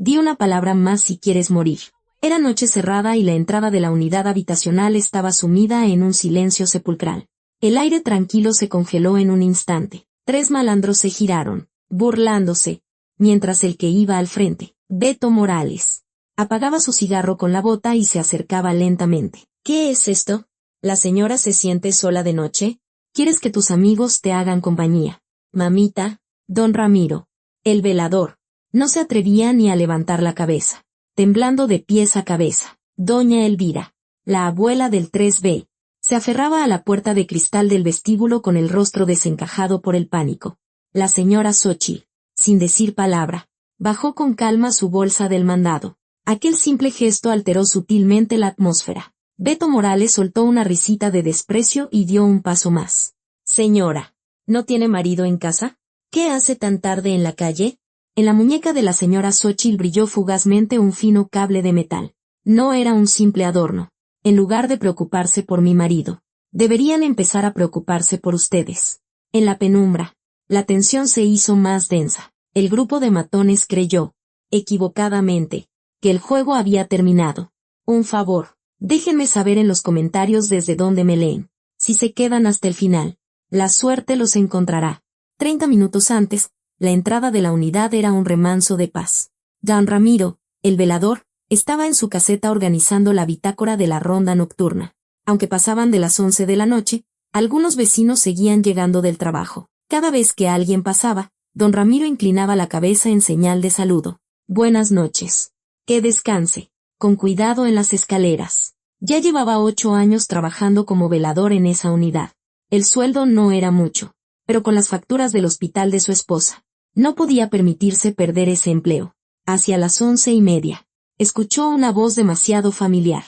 Di una palabra más si quieres morir. Era noche cerrada y la entrada de la unidad habitacional estaba sumida en un silencio sepulcral. El aire tranquilo se congeló en un instante. 3 malandros se giraron, burlándose, mientras el que iba al frente, Beto Morales, apagaba su cigarro con la bota y se acercaba lentamente. ¿Qué es esto? ¿La señora se siente sola de noche? ¿Quieres que tus amigos te hagan compañía? Mamita, don Ramiro, el velador, no se atrevía ni a levantar la cabeza, temblando de pies a cabeza. Doña Elvira, la abuela del 3B, se aferraba a la puerta de cristal del vestíbulo con el rostro desencajado por el pánico. La señora Xóchitl, sin decir palabra, bajó con calma su bolsa del mandado. Aquel simple gesto alteró sutilmente la atmósfera. Beto Morales soltó una risita de desprecio y dio un paso más. Señora, ¿no tiene marido en casa? ¿Qué hace tan tarde en la calle? En la muñeca de la señora Xóchitl brilló fugazmente un fino cable de metal. No era un simple adorno. En lugar de preocuparse por mi marido, deberían empezar a preocuparse por ustedes. En la penumbra, la tensión se hizo más densa. El grupo de matones creyó, equivocadamente, que el juego había terminado. Un favor, déjenme saber en los comentarios desde dónde me leen. Si se quedan hasta el final, la suerte los encontrará. 30 minutos antes, la entrada de la unidad era un remanso de paz. Don Ramiro, el velador, estaba en su caseta organizando la bitácora de la ronda nocturna. Aunque pasaban de las 11 de la noche, algunos vecinos seguían llegando del trabajo. Cada vez que alguien pasaba, don Ramiro inclinaba la cabeza en señal de saludo. Buenas noches. Que descanse. Con cuidado en las escaleras. Ya llevaba 8 años trabajando como velador en esa unidad. El sueldo no era mucho, pero con las facturas del hospital de su esposa, no podía permitirse perder ese empleo. Hacia las 11:30, escuchó una voz demasiado familiar.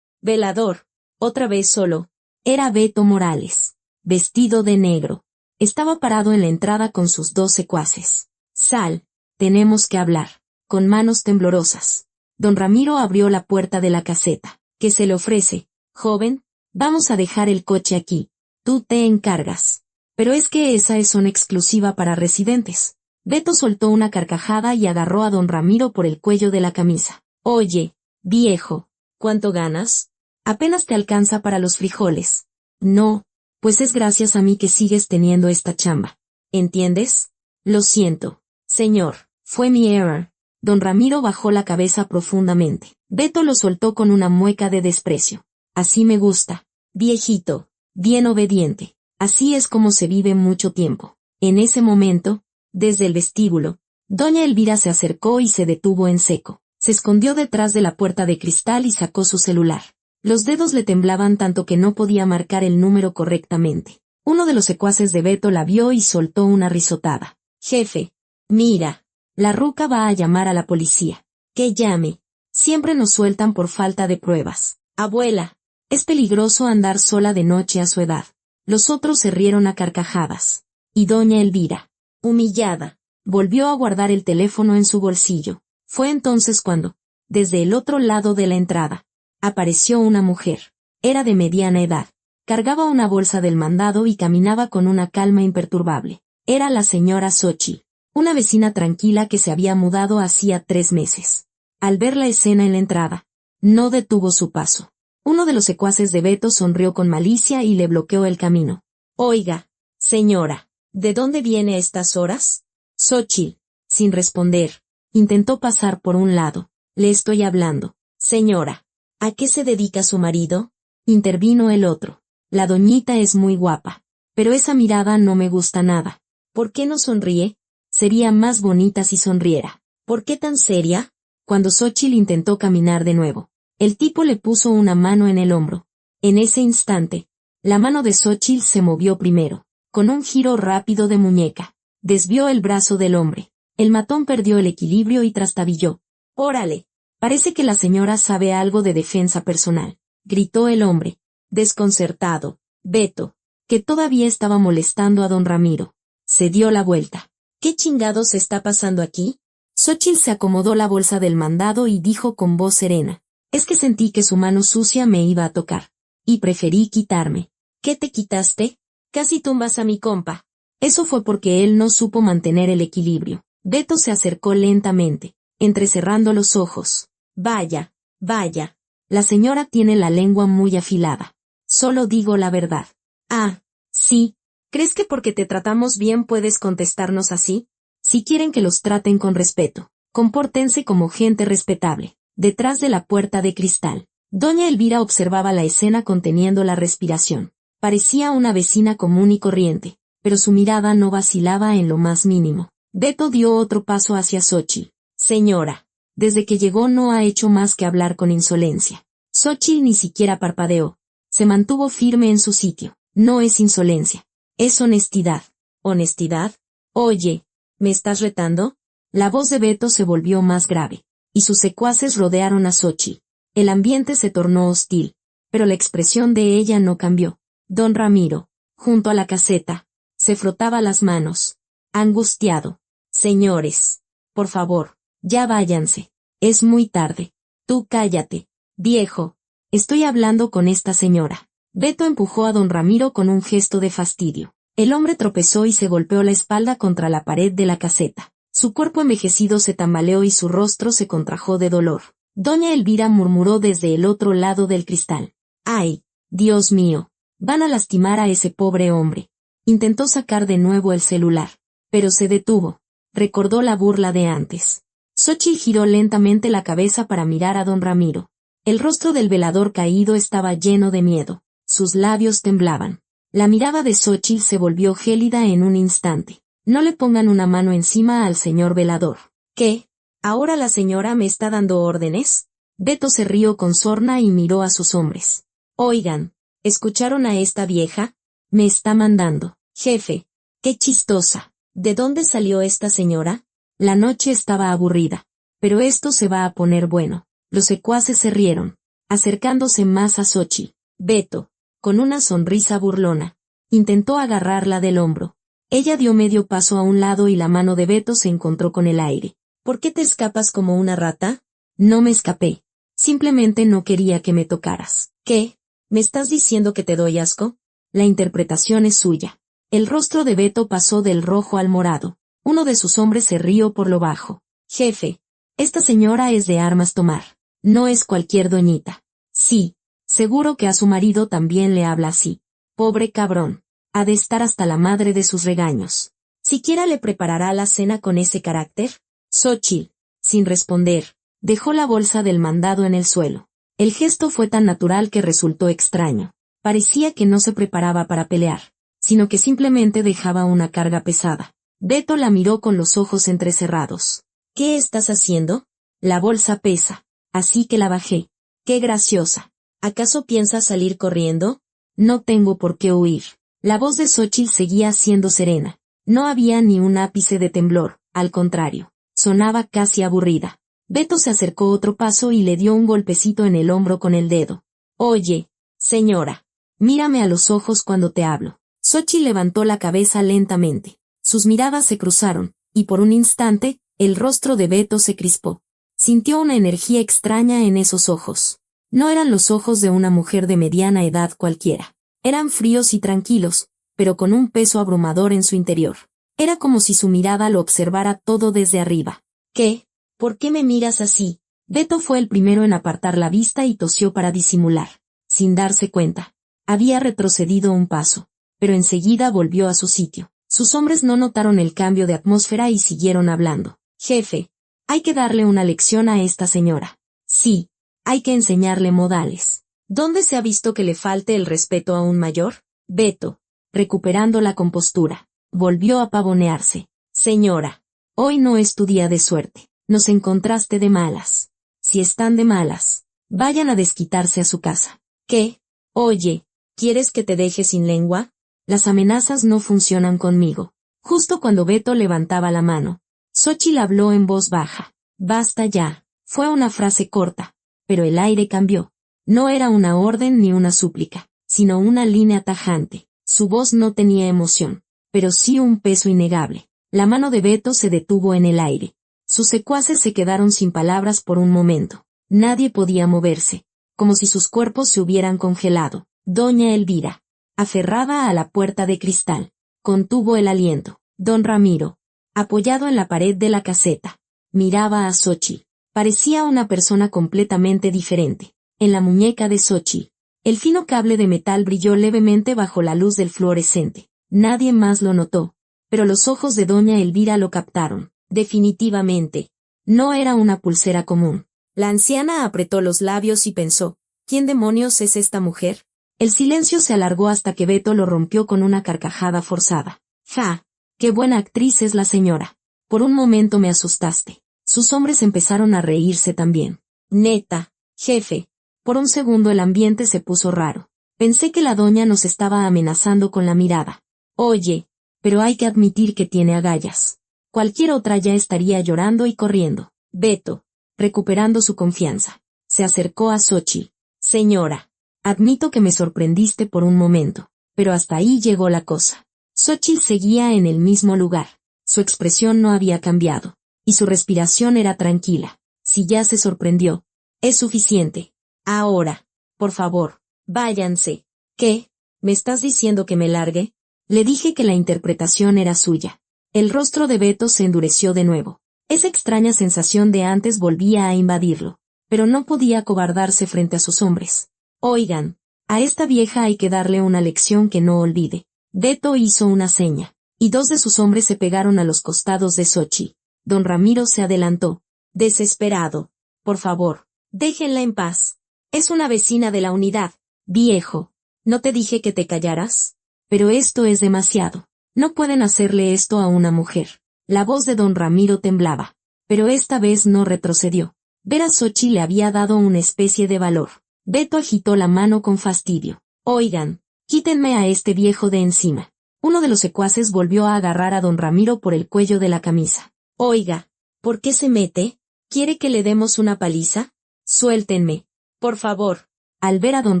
Velador, otra vez solo. Era Beto Morales, vestido de negro. Estaba parado en la entrada con sus 2 secuaces. Sal, tenemos que hablar. Con manos temblorosas, don Ramiro abrió la puerta de la caseta. ¿Qué se le ofrece, joven? Vamos a dejar el coche aquí. Tú te encargas. Pero es que esa es una exclusiva para residentes. Beto soltó una carcajada y agarró a don Ramiro por el cuello de la camisa. Oye, viejo, ¿cuánto ganas? Apenas te alcanza para los frijoles. No, pues es gracias a mí que sigues teniendo esta chamba. ¿Entiendes? Lo siento, señor, fue mi error. Don Ramiro bajó la cabeza profundamente. Beto lo soltó con una mueca de desprecio. Así me gusta, viejito, bien obediente. Así es como se vive mucho tiempo. En ese momento, desde el vestíbulo, doña Elvira se acercó y se detuvo en seco. Se escondió detrás de la puerta de cristal y sacó su celular. Los dedos le temblaban tanto que no podía marcar el número correctamente. Uno de los secuaces de Beto la vio y soltó una risotada. Jefe, mira, la ruca va a llamar a la policía. Que llame. Siempre nos sueltan por falta de pruebas. Abuela, es peligroso andar sola de noche a su edad. Los otros se rieron a carcajadas. Y doña Elvira, humillada, volvió a guardar el teléfono en su bolsillo. Fue entonces cuando, desde el otro lado de la entrada, apareció una mujer. Era de mediana edad. Cargaba una bolsa del mandado y caminaba con una calma imperturbable. Era la señora Xóchitl, una vecina tranquila que se había mudado hacía 3 meses. Al ver la escena en la entrada, no detuvo su paso. Uno de los secuaces de Beto sonrió con malicia y le bloqueó el camino. Oiga, señora, ¿de dónde viene a estas horas? Xóchitl, sin responder, intentó pasar por un lado. Le estoy hablando. Señora, ¿a qué se dedica su marido? Intervino el otro. La doñita es muy guapa, pero esa mirada no me gusta nada. ¿Por qué no sonríe? Sería más bonita si sonriera. ¿Por qué tan seria? Cuando Xóchitl intentó caminar de nuevo, el tipo le puso una mano en el hombro. En ese instante, la mano de Xóchitl se movió primero, con un giro rápido de muñeca. Desvió el brazo del hombre. El matón perdió el equilibrio y trastabilló. ¡Órale! Parece que la señora sabe algo de defensa personal, gritó el hombre, desconcertado. Beto, que todavía estaba molestando a don Ramiro, se dio la vuelta. ¿Qué chingados está pasando aquí? Xóchitl se acomodó la bolsa del mandado y dijo con voz serena. Es que sentí que su mano sucia me iba a tocar, y preferí quitarme. ¿Qué te quitaste? Casi tumbas a mi compa. Eso fue porque él no supo mantener el equilibrio. Beto se acercó lentamente. entrecerrando los ojos. Vaya, vaya. La señora tiene la lengua muy afilada. Solo digo la verdad. Ah, sí. ¿Crees que porque te tratamos bien puedes contestarnos así? Si quieren que los traten con respeto, compórtense como gente respetable. Detrás de la puerta de cristal, doña Elvira observaba la escena conteniendo la respiración. Parecía una vecina común y corriente, pero su mirada no vacilaba en lo más mínimo. Beto dio otro paso hacia Xóchitl. Señora, desde que llegó no ha hecho más que hablar con insolencia. Xóchitl ni siquiera parpadeó. Se mantuvo firme en su sitio. No es insolencia. Es honestidad. ¿Honestidad? Oye, ¿me estás retando? La voz de Beto se volvió más grave, y sus secuaces rodearon a Xóchitl. El ambiente se tornó hostil, pero la expresión de ella no cambió. Don Ramiro, junto a la caseta, se frotaba las manos, angustiado. Señores, por favor, ya váyanse. Es muy tarde. Tú cállate, viejo. Estoy hablando con esta señora. Beto empujó a don Ramiro con un gesto de fastidio. El hombre tropezó y se golpeó la espalda contra la pared de la caseta. Su cuerpo envejecido se tambaleó y su rostro se contrajo de dolor. Doña Elvira murmuró desde el otro lado del cristal. ¡Ay, Dios mío! Van a lastimar a ese pobre hombre. Intentó sacar de nuevo el celular, pero se detuvo. Recordó la burla de antes. Xóchitl giró lentamente la cabeza para mirar a don Ramiro. El rostro del velador caído estaba lleno de miedo. Sus labios temblaban. La mirada de Xóchitl se volvió gélida en un instante. No le pongan una mano encima al señor velador. ¿Qué? ¿Ahora la señora me está dando órdenes? Beto se rió con sorna y miró a sus hombres. Oigan, ¿escucharon a esta vieja? Me está mandando. Jefe, qué chistosa. ¿De dónde salió esta señora? La noche estaba aburrida. Pero esto se va a poner bueno. Los secuaces se rieron, acercándose más a Xóchitl. Beto, con una sonrisa burlona, intentó agarrarla del hombro. Ella dio medio paso a un lado y la mano de Beto se encontró con el aire. ¿Por qué te escapas como una rata? No me escapé. Simplemente no quería que me tocaras. ¿Qué? ¿Me estás diciendo que te doy asco? La interpretación es suya. El rostro de Beto pasó del rojo al morado. Uno de sus hombres se rió por lo bajo. Jefe, esta señora es de armas tomar. No es cualquier doñita. Sí, seguro que a su marido también le habla así. Pobre cabrón. Ha de estar hasta la madre de sus regaños. ¿Siquiera le preparará la cena con ese carácter? Xóchitl, sin responder, dejó la bolsa del mandado en el suelo. El gesto fue tan natural que resultó extraño. Parecía que no se preparaba para pelear, sino que simplemente dejaba una carga pesada. Beto la miró con los ojos entrecerrados. ¿Qué estás haciendo? La bolsa pesa, así que la bajé. ¡Qué graciosa! ¿Acaso piensas salir corriendo? No tengo por qué huir. La voz de Xóchitl seguía siendo serena. No había ni un ápice de temblor, al contrario, sonaba casi aburrida. Beto se acercó otro paso y le dio un golpecito en el hombro con el dedo. Oye, señora, mírame a los ojos cuando te hablo. Xóchitl levantó la cabeza lentamente. Sus miradas se cruzaron, y por un instante, el rostro de Beto se crispó. Sintió una energía extraña en esos ojos. No eran los ojos de una mujer de mediana edad cualquiera. Eran fríos y tranquilos, pero con un peso abrumador en su interior. Era como si su mirada lo observara todo desde arriba. ¿Qué? ¿Por qué me miras así? Beto fue el primero en apartar la vista y tosió para disimular. Sin darse cuenta, había retrocedido un paso, pero enseguida volvió a su sitio. Sus hombres no notaron el cambio de atmósfera y siguieron hablando. Jefe, hay que darle una lección a esta señora. Sí, hay que enseñarle modales. ¿Dónde se ha visto que le falte el respeto a un mayor? Beto, recuperando la compostura, volvió a pavonearse. Señora, hoy no es tu día de suerte. Nos encontraste de malas. Si están de malas, vayan a desquitarse a su casa. ¿Qué? Oye, ¿quieres que te deje sin lengua? Las amenazas no funcionan conmigo. Justo cuando Beto levantaba la mano, Xóchitl habló en voz baja. Basta ya. Fue una frase corta, pero el aire cambió. No era una orden ni una súplica, sino una línea tajante. Su voz no tenía emoción, pero sí un peso innegable. La mano de Beto se detuvo en el aire. Sus secuaces se quedaron sin palabras por un momento. Nadie podía moverse, como si sus cuerpos se hubieran congelado. Doña Elvira, aferrada a la puerta de cristal, contuvo el aliento. Don Ramiro, apoyado en la pared de la caseta, Miraba a Xochitl. Parecía una persona completamente diferente. En la muñeca de Xochitl, el fino cable de metal brilló levemente bajo la luz del fluorescente. Nadie más lo notó, pero los ojos de doña Elvira lo captaron. Definitivamente, no era una pulsera común. La anciana apretó los labios y pensó, ¿quién demonios es esta mujer? El silencio se alargó hasta que Beto lo rompió con una carcajada forzada. ¡Ja! ¡Qué buena actriz es la señora! Por un momento me asustaste. Sus hombres empezaron a reírse también. Neta, jefe. Por un segundo el ambiente se puso raro. Pensé que la doña nos estaba amenazando con la mirada. Oye, pero hay que admitir que tiene agallas. Cualquier otra ya estaría llorando y corriendo. Beto, recuperando su confianza, se acercó a Xochitl. Señora, admito que me sorprendiste por un momento, pero hasta ahí llegó la cosa. Xochitl seguía en el mismo lugar. Su expresión no había cambiado, y su respiración era tranquila. Si ya se sorprendió, es suficiente. Ahora, por favor, váyanse. ¿Qué? ¿Me estás diciendo que me largue? Le dije que la interpretación era suya. El rostro de Beto se endureció de nuevo. Esa extraña sensación de antes volvía a invadirlo, pero no podía acobardarse frente a sus hombres. Oigan, a esta vieja hay que darle una lección que no olvide. Beto hizo una seña, y dos de sus hombres se pegaron a los costados de Xochitl. Don Ramiro se adelantó, desesperado. Por favor, déjenla en paz. Es una vecina de la unidad. Viejo, ¿no te dije que te callaras? Pero esto es demasiado. No pueden hacerle esto a una mujer. La voz de don Ramiro temblaba, pero esta vez no retrocedió. Ver a Xochitl le había dado una especie de valor. Beto agitó la mano con fastidio. Oigan, quítenme a este viejo de encima. Uno de los secuaces volvió a agarrar a don Ramiro por el cuello de la camisa. Oiga, ¿por qué se mete? ¿Quiere que le demos una paliza? Suéltenme, por favor. Al ver a don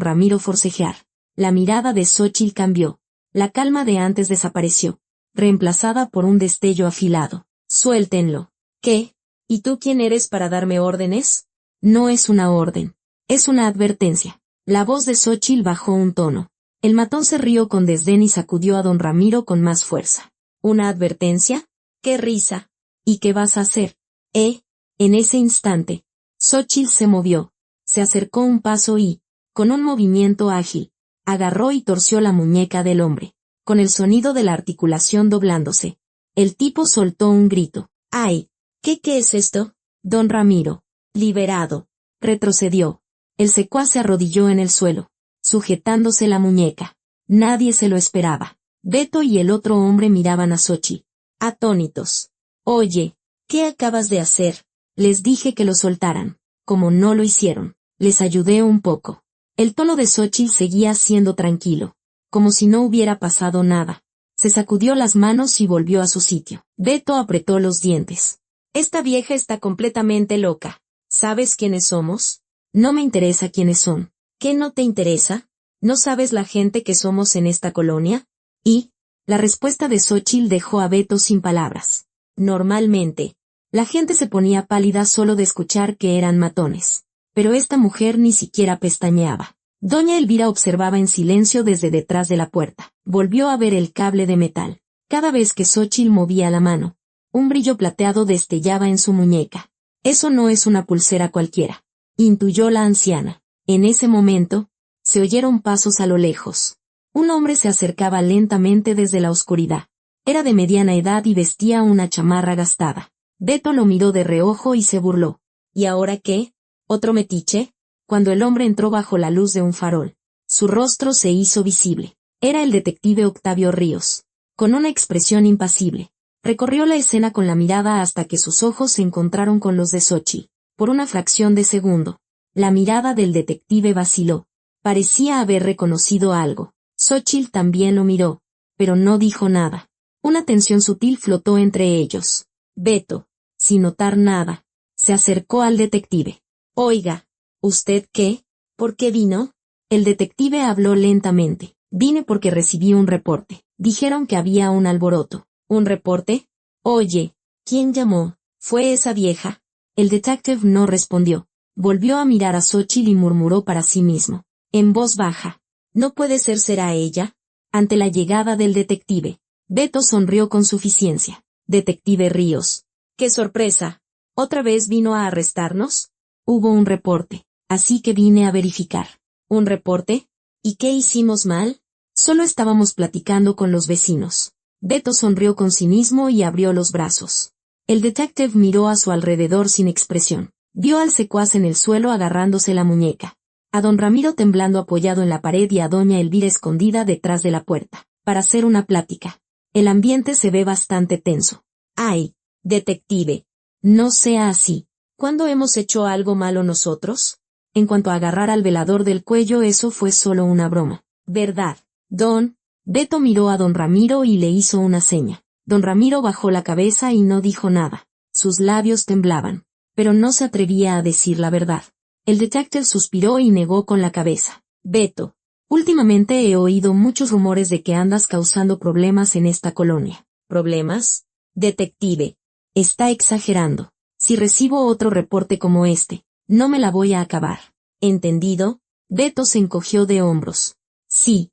Ramiro forcejear, la mirada de Xochitl cambió. La calma de antes desapareció, reemplazada por un destello afilado. Suéltenlo. ¿Qué? ¿Y tú quién eres para darme órdenes? No es una orden. Es una advertencia. La voz de Xochitl bajó un tono. El matón se rió con desdén y sacudió a don Ramiro con más fuerza. ¿Una advertencia? ¡Qué risa! ¿Y qué vas a hacer? En ese instante, Xochitl se movió, se acercó un paso y, con un movimiento ágil, agarró y torció la muñeca del hombre, con el sonido de la articulación doblándose. El tipo soltó un grito. ¡Ay! ¿Qué es esto? Don Ramiro, liberado, retrocedió. El secuaz se arrodilló en el suelo, sujetándose la muñeca. Nadie se lo esperaba. Beto y el otro hombre miraban a Xochitl, atónitos. Oye, ¿qué acabas de hacer? Les dije que lo soltaran. Como no lo hicieron, les ayudé un poco. El tono de Xochitl seguía siendo tranquilo, como si no hubiera pasado nada. Se sacudió las manos y volvió a su sitio. Beto apretó los dientes. Esta vieja está completamente loca. ¿Sabes quiénes somos? No me interesa quiénes son. ¿Qué no te interesa? ¿No sabes la gente que somos en esta colonia? Y, la respuesta de Xochitl dejó a Beto sin palabras. Normalmente, la gente se ponía pálida solo de escuchar que eran matones. Pero esta mujer ni siquiera pestañeaba. Doña Elvira observaba en silencio desde detrás de la puerta. Volvió a ver el cable de metal. Cada vez que Xochitl movía la mano, un brillo plateado destellaba en su muñeca. Eso no es una pulsera cualquiera, intuyó la anciana. En ese momento, se oyeron pasos a lo lejos. Un hombre se acercaba lentamente desde la oscuridad. Era de mediana edad y vestía una chamarra gastada. Beto lo miró de reojo y se burló. ¿Y ahora qué? ¿Otro metiche? Cuando el hombre entró bajo la luz de un farol, su rostro se hizo visible. Era el detective Octavio Ríos, con una expresión impasible. Recorrió la escena con la mirada hasta que sus ojos se encontraron con los de Xochitl. Por una fracción de segundo, la mirada del detective vaciló. Parecía haber reconocido algo. Xochitl también lo miró, pero no dijo nada. Una tensión sutil flotó entre ellos. Beto, sin notar nada, se acercó al detective. Oiga, ¿usted qué? ¿Por qué vino? El detective habló lentamente. Vine porque recibí un reporte. Dijeron que había un alboroto. ¿Un reporte? Oye, ¿quién llamó? ¿Fue esa vieja? El detective no respondió. Volvió a mirar a Xochitl y murmuró para sí mismo, en voz baja. ¿No puede ser será ella? Ante la llegada del detective, Beto sonrió con suficiencia. Detective Ríos. ¡Qué sorpresa! ¿Otra vez vino a arrestarnos? Hubo un reporte, así que vine a verificar. ¿Un reporte? ¿Y qué hicimos mal? Solo estábamos platicando con los vecinos. Beto sonrió con cinismo y abrió los brazos. El detective miró a su alrededor sin expresión. Vio al secuaz en el suelo agarrándose la muñeca, a don Ramiro temblando apoyado en la pared y a doña Elvira escondida detrás de la puerta, para hacer una plática. El ambiente se ve bastante tenso. ¡Ay, detective! No sea así. ¿Cuándo hemos hecho algo malo nosotros? En cuanto a agarrar al velador del cuello, eso fue solo una broma. ¿Verdad, don? Beto miró a don Ramiro y le hizo una seña. Don Ramiro bajó la cabeza y no dijo nada. Sus labios temblaban, pero no se atrevía a decir la verdad. El detective suspiró y negó con la cabeza. Beto, últimamente he oído muchos rumores de que andas causando problemas en esta colonia. ¿Problemas? Detective, está exagerando. Si recibo otro reporte como este, no me la voy a acabar. ¿Entendido? Beto se encogió de hombros. Sí,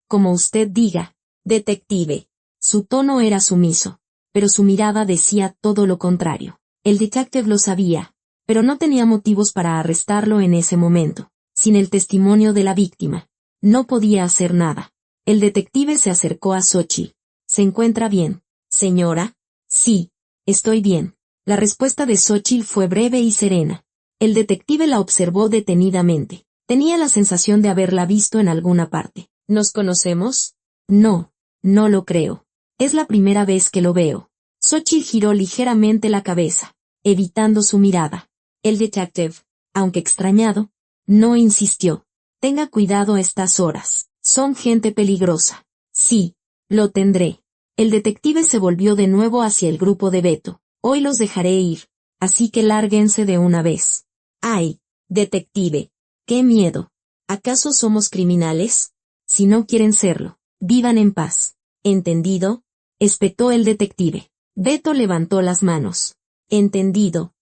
como usted diga, detective. Su tono era sumiso, pero su mirada decía todo lo contrario. El detective lo sabía, pero no tenía motivos para arrestarlo en ese momento. Sin el testimonio de la víctima, no podía hacer nada. El detective se acercó a Xóchitl. ¿Se encuentra bien, señora? Sí, estoy bien. La respuesta de Xóchitl fue breve y serena. El detective la observó detenidamente. Tenía la sensación de haberla visto en alguna parte. ¿Nos conocemos? No lo creo. Es la primera vez que lo veo. Xóchitl giró ligeramente la cabeza, evitando su mirada. El detective, aunque extrañado, no insistió. Tenga cuidado a estas horas. Son gente peligrosa. Sí, lo tendré. El detective se volvió de nuevo hacia el grupo de Beto. Hoy los dejaré ir, así que lárguense de una vez. Ay, detective, qué miedo. ¿Acaso somos criminales? Si no quieren serlo, vivan en paz. ¿Entendido? Espetó el detective. Beto levantó las manos. Entendido.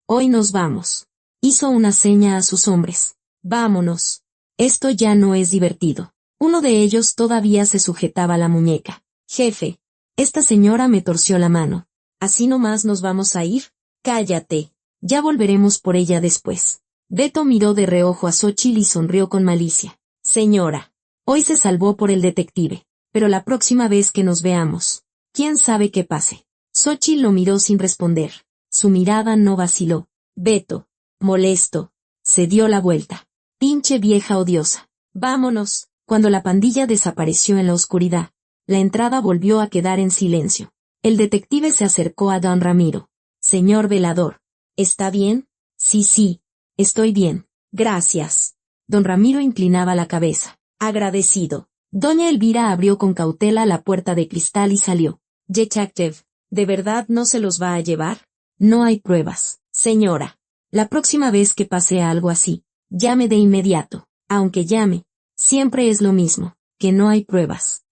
Hoy nos vamos. Hizo una seña a sus hombres. Vámonos. Esto ya no es divertido. Uno de ellos todavía se sujetaba la muñeca. Jefe, esta señora me torció la mano. ¿Así nomás nos vamos a ir? Cállate. Ya volveremos por ella después. Beto miró de reojo a Xóchitl y sonrió con malicia. Señora, hoy se salvó por el detective, pero la próxima vez que nos veamos, ¿quién sabe qué pase? Xóchitl lo miró sin responder. Su mirada no vaciló. Beto, molesto, se dio la vuelta. Pinche vieja odiosa. Vámonos. Cuando la pandilla desapareció en la oscuridad, la entrada volvió a quedar en silencio. El detective se acercó a don Ramiro. Señor velador, ¿está bien? Sí, estoy bien. Gracias. Don Ramiro inclinaba la cabeza, agradecido. Doña Elvira abrió con cautela la puerta de cristal y salió. Detective, ¿de verdad no se los va a llevar? No hay pruebas, señora. La próxima vez que pase algo así, llame de inmediato. Aunque llame, siempre es lo mismo, que no hay pruebas.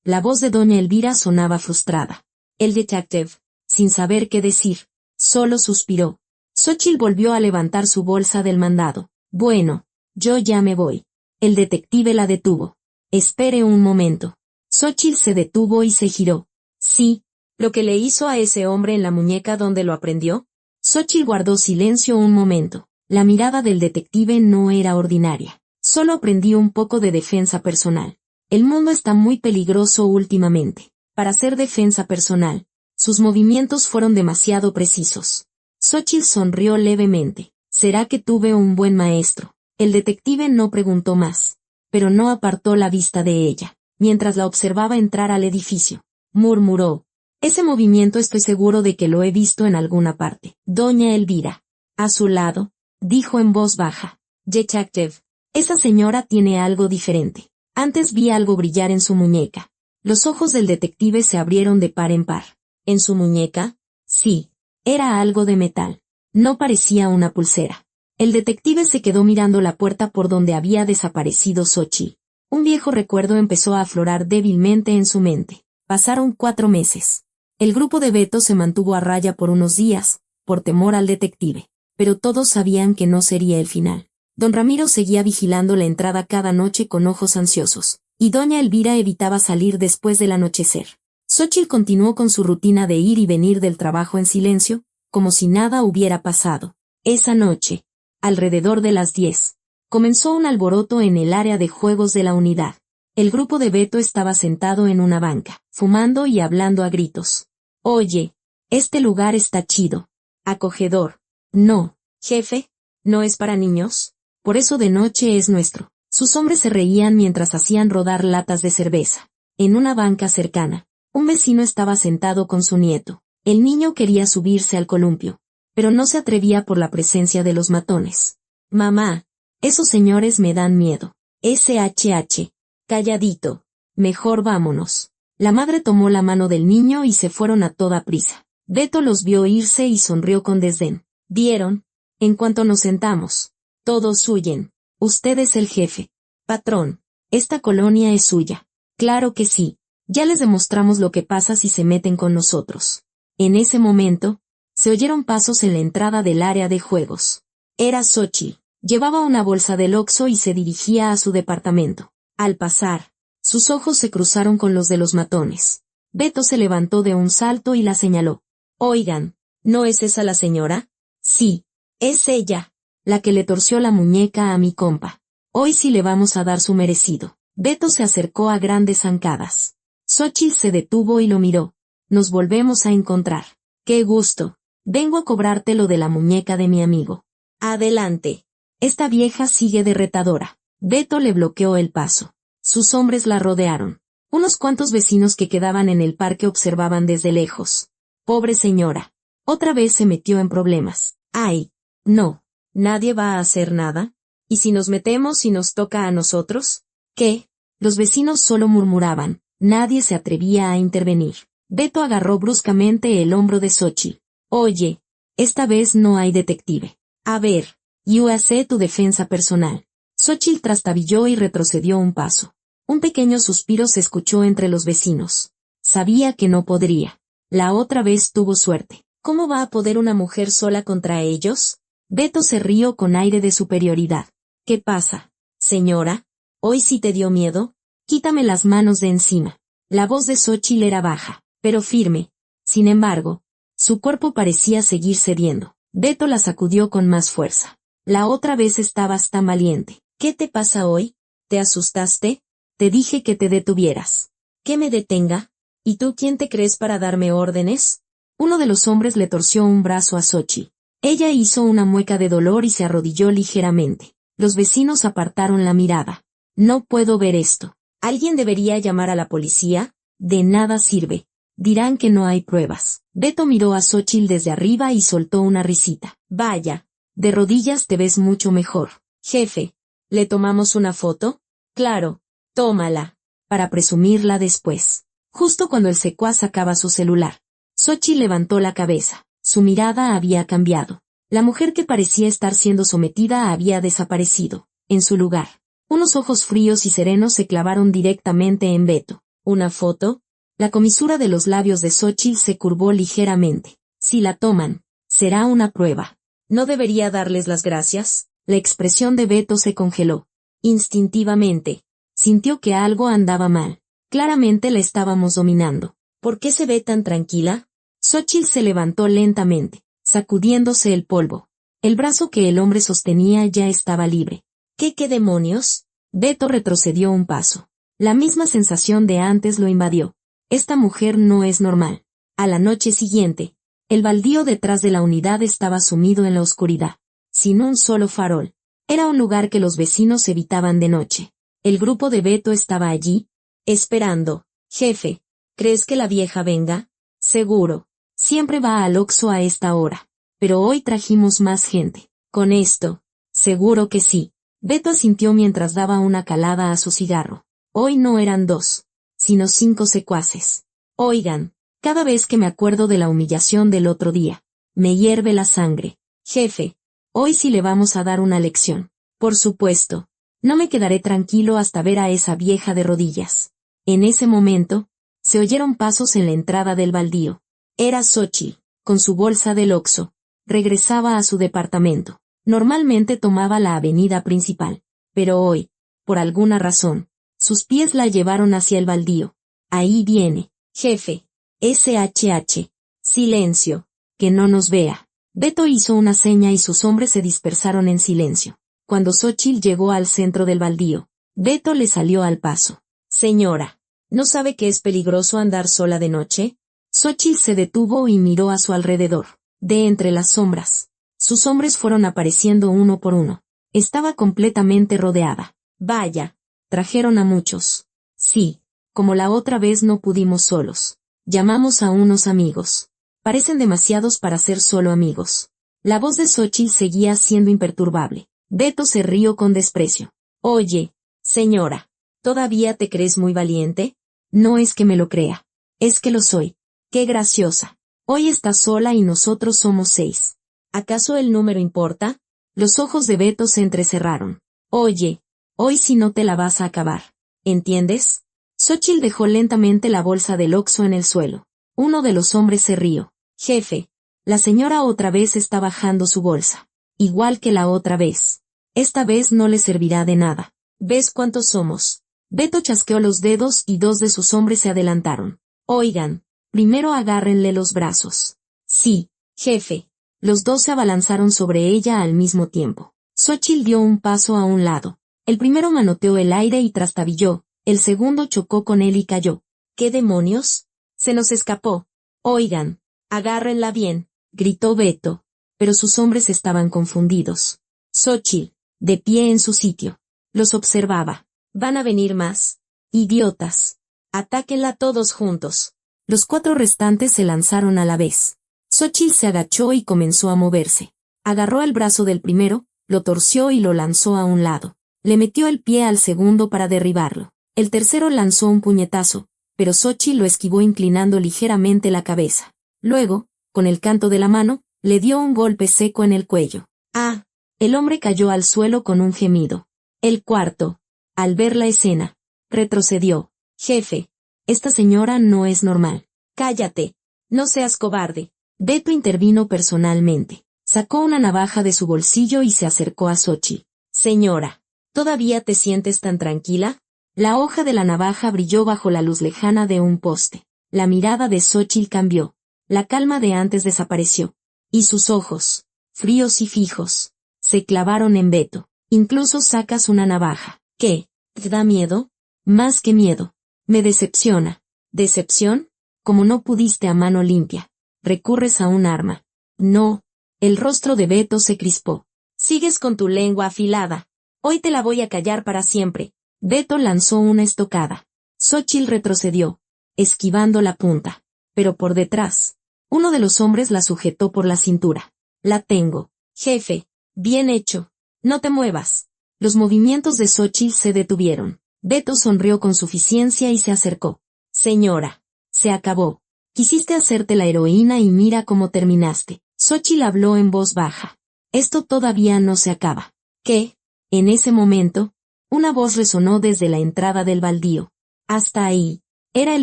La voz de doña Elvira sonaba frustrada. El detective, sin saber qué decir, solo suspiró. Xóchitl volvió a levantar su bolsa del mandado. Bueno, yo ya me voy. El detective la detuvo. Espere un momento. Xóchitl se detuvo y se giró. Sí, lo que le hizo a ese hombre en la muñeca donde lo aprendió. Xóchitl guardó silencio un momento. La mirada del detective no era ordinaria. Solo aprendió un poco de defensa personal. El mundo está muy peligroso últimamente. Para hacer defensa personal, sus movimientos fueron demasiado precisos. Xóchitl sonrió levemente. ¿Será que tuve un buen maestro? El detective no preguntó más, pero no apartó la vista de ella, mientras la observaba entrar al edificio. Murmuró. Ese movimiento estoy seguro de que lo he visto en alguna parte. Doña Elvira, a su lado, dijo en voz baja. Detective, esa señora tiene algo diferente. Antes vi algo brillar en su muñeca. Los ojos del detective se abrieron de par en par. ¿En su muñeca? Sí. Era algo de metal. No parecía una pulsera. El detective se quedó mirando la puerta por donde había desaparecido Xóchitl. Un viejo recuerdo empezó a aflorar débilmente en su mente. Pasaron 4 meses. El grupo de Beto se mantuvo a raya por unos días, por temor al detective. Pero todos sabían que no sería el final. Don Ramiro seguía vigilando la entrada cada noche con ojos ansiosos, y doña Elvira evitaba salir después del anochecer. Xóchitl continuó con su rutina de ir y venir del trabajo en silencio, como si nada hubiera pasado. Esa noche, alrededor de las 10, comenzó un alboroto en el área de juegos de la unidad. El grupo de Beto estaba sentado en una banca, fumando y hablando a gritos. Oye, este lugar está chido. Acogedor. No, jefe, ¿no es para niños? Por eso de noche es nuestro. Sus hombres se reían mientras hacían rodar latas de cerveza. En una banca cercana, un vecino estaba sentado con su nieto. El niño quería subirse al columpio, pero no se atrevía por la presencia de los matones. Mamá, esos señores me dan miedo. SHH. Calladito. Mejor vámonos. La madre tomó la mano del niño y se fueron a toda prisa. Beto los vio irse y sonrió con desdén. ¿Vieron? En cuanto nos sentamos, todos huyen. Usted es el jefe. Patrón, esta colonia es suya. Claro que sí. Ya les demostramos lo que pasa si se meten con nosotros. En ese momento, se oyeron pasos en la entrada del área de juegos. Era Xóchitl. Llevaba una bolsa del Oxxo y se dirigía a su departamento. Al pasar, sus ojos se cruzaron con los de los matones. Beto se levantó de un salto y la señaló. Oigan, ¿no es esa la señora? Sí, es ella, la que le torció la muñeca a mi compa. Hoy sí le vamos a dar su merecido. Beto se acercó a grandes zancadas. Xóchitl se detuvo y lo miró. Nos volvemos a encontrar. ¡Qué gusto! Vengo a cobrarte lo de la muñeca de mi amigo. Adelante. Esta vieja sigue de retadora. Beto le bloqueó el paso. Sus hombres la rodearon. Unos cuantos vecinos que quedaban en el parque observaban desde lejos. Pobre señora. Otra vez se metió en problemas. ¡Ay! No. ¿Nadie va a hacer nada? ¿Y si nos metemos y nos toca a nosotros? ¿Qué? Los vecinos solo murmuraban. Nadie se atrevía a intervenir. Beto agarró bruscamente el hombro de Xóchitl. Oye, esta vez no hay detective. A ver, yo haré tu defensa personal. Xóchitl trastabilló y retrocedió un paso. Un pequeño suspiro se escuchó entre los vecinos. Sabía que no podría. La otra vez tuvo suerte. ¿Cómo va a poder una mujer sola contra ellos? Beto se rió con aire de superioridad. ¿Qué pasa, señora? ¿Hoy sí te dio miedo? Quítame las manos de encima. La voz de Xóchitl era baja, pero firme. Sin embargo, su cuerpo parecía seguir cediendo. Beto la sacudió con más fuerza. La otra vez estabas tan valiente. ¿Qué te pasa hoy? ¿Te asustaste? Te dije que te detuvieras. ¿Que me detenga? ¿Y tú quién te crees para darme órdenes? Uno de los hombres le torció un brazo a Xóchitl. Ella hizo una mueca de dolor y se arrodilló ligeramente. Los vecinos apartaron la mirada. No puedo ver esto. ¿Alguien debería llamar a la policía? De nada sirve. Dirán que no hay pruebas. Beto miró a Xóchitl desde arriba y soltó una risita. Vaya, de rodillas te ves mucho mejor. Jefe, ¿le tomamos una foto? Claro, tómala, para presumirla después. Justo cuando el secuaz sacaba su celular, Xóchitl levantó la cabeza. Su mirada había cambiado. La mujer que parecía estar siendo sometida había desaparecido. En su lugar, unos ojos fríos y serenos se clavaron directamente en Beto. ¿Una foto? La comisura de los labios de Xóchitl se curvó ligeramente. Si la toman, será una prueba. ¿No debería darles las gracias? La expresión de Beto se congeló. Instintivamente, sintió que algo andaba mal. Claramente la estábamos dominando. ¿Por qué se ve tan tranquila? Xóchitl se levantó lentamente, sacudiéndose el polvo. El brazo que el hombre sostenía ya estaba libre. ¿Qué demonios? Beto retrocedió un paso. La misma sensación de antes lo invadió. Esta mujer no es normal. A la noche siguiente, el baldío detrás de la unidad estaba sumido en la oscuridad, sin un solo farol. Era un lugar que los vecinos evitaban de noche. El grupo de Beto estaba allí, esperando. Jefe, ¿crees que la vieja venga? Seguro. Siempre va al Oxxo a esta hora. Pero hoy trajimos más gente. Con esto, seguro que sí. Beto asintió mientras daba una calada a su cigarro. Hoy no eran 2, sino 5 secuaces. Oigan, cada vez que me acuerdo de la humillación del otro día, me hierve la sangre. Jefe, hoy sí le vamos a dar una lección. Por supuesto. No me quedaré tranquilo hasta ver a esa vieja de rodillas. En ese momento, se oyeron pasos en la entrada del baldío. Era Xóchitl, con su bolsa del Oxxo. Regresaba a su departamento. Normalmente tomaba la avenida principal, pero hoy, por alguna razón, sus pies la llevaron hacia el baldío. Ahí viene. Jefe. SHH. Silencio. Que no nos vea. Beto hizo una seña y sus hombres se dispersaron en silencio. Cuando Xóchitl llegó al centro del baldío, Beto le salió al paso. Señora, ¿no sabe que es peligroso andar sola de noche? Xóchitl se detuvo y miró a su alrededor. De entre las sombras, sus hombres fueron apareciendo uno por uno. Estaba completamente rodeada. Vaya, trajeron a muchos. Sí, como la otra vez no pudimos solos. Llamamos a unos amigos. Parecen demasiados para ser solo amigos. La voz de Xóchitl seguía siendo imperturbable. Beto se rió con desprecio. Oye, señora, ¿todavía te crees muy valiente? No es que me lo crea. Es que lo soy. ¡Qué graciosa! Hoy estás sola y nosotros somos 6. ¿Acaso el número importa? Los ojos de Beto se entrecerraron. Oye, hoy sí no te la vas a acabar. ¿Entiendes? Xóchitl dejó lentamente la bolsa del Oxxo en el suelo. Uno de los hombres se rió. Jefe, la señora otra vez está bajando su bolsa. Igual que la otra vez. Esta vez no le servirá de nada. ¿Ves cuántos somos? Beto chasqueó los dedos y 2 de sus hombres se adelantaron. Oigan, primero agárrenle los brazos. Sí, jefe. Los 2 se abalanzaron sobre ella al mismo tiempo. Xóchitl dio un paso a un lado. El primero manoteó el aire y trastabilló, el segundo chocó con él y cayó. ¿Qué demonios? Se nos escapó. Oigan, agárrenla bien, gritó Beto. Pero sus hombres estaban confundidos. Xóchitl, de pie en su sitio, los observaba. ¿Van a venir más? Idiotas. Atáquenla todos juntos. Los 4 restantes se lanzaron a la vez. Xóchitl se agachó y comenzó a moverse. Agarró el brazo del primero, lo torció y lo lanzó a un lado. Le metió el pie al segundo para derribarlo. El tercero lanzó un puñetazo, pero Xóchitl lo esquivó inclinando ligeramente la cabeza. Luego, con el canto de la mano, le dio un golpe seco en el cuello. ¡Ah! El hombre cayó al suelo con un gemido. El cuarto, al ver la escena, retrocedió. Jefe, esta señora no es normal. Cállate. No seas cobarde. Beto intervino personalmente. Sacó una navaja de su bolsillo y se acercó a Xóchitl. Señora, ¿todavía te sientes tan tranquila? La hoja de la navaja brilló bajo la luz lejana de un poste. La mirada de Xóchitl cambió. La calma de antes desapareció. Y sus ojos, fríos y fijos, se clavaron en Beto. Incluso sacas una navaja. ¿Qué? ¿Te da miedo? Más que miedo. Me decepciona. ¿Decepción? Como no pudiste a mano limpia. Recurres a un arma. No. El rostro de Beto se crispó. Sigues con tu lengua afilada. Hoy te la voy a callar para siempre. Beto lanzó una estocada. Xóchitl retrocedió, esquivando la punta. Pero por detrás, uno de los hombres la sujetó por la cintura. La tengo. Jefe. Bien hecho. No te muevas. Los movimientos de Xóchitl se detuvieron. Beto sonrió con suficiencia y se acercó. Señora. Se acabó. Quisiste hacerte la heroína y mira cómo terminaste. Xóchitl habló en voz baja. Esto todavía no se acaba. ¿Qué? En ese momento, una voz resonó desde la entrada del baldío. Hasta ahí. Era el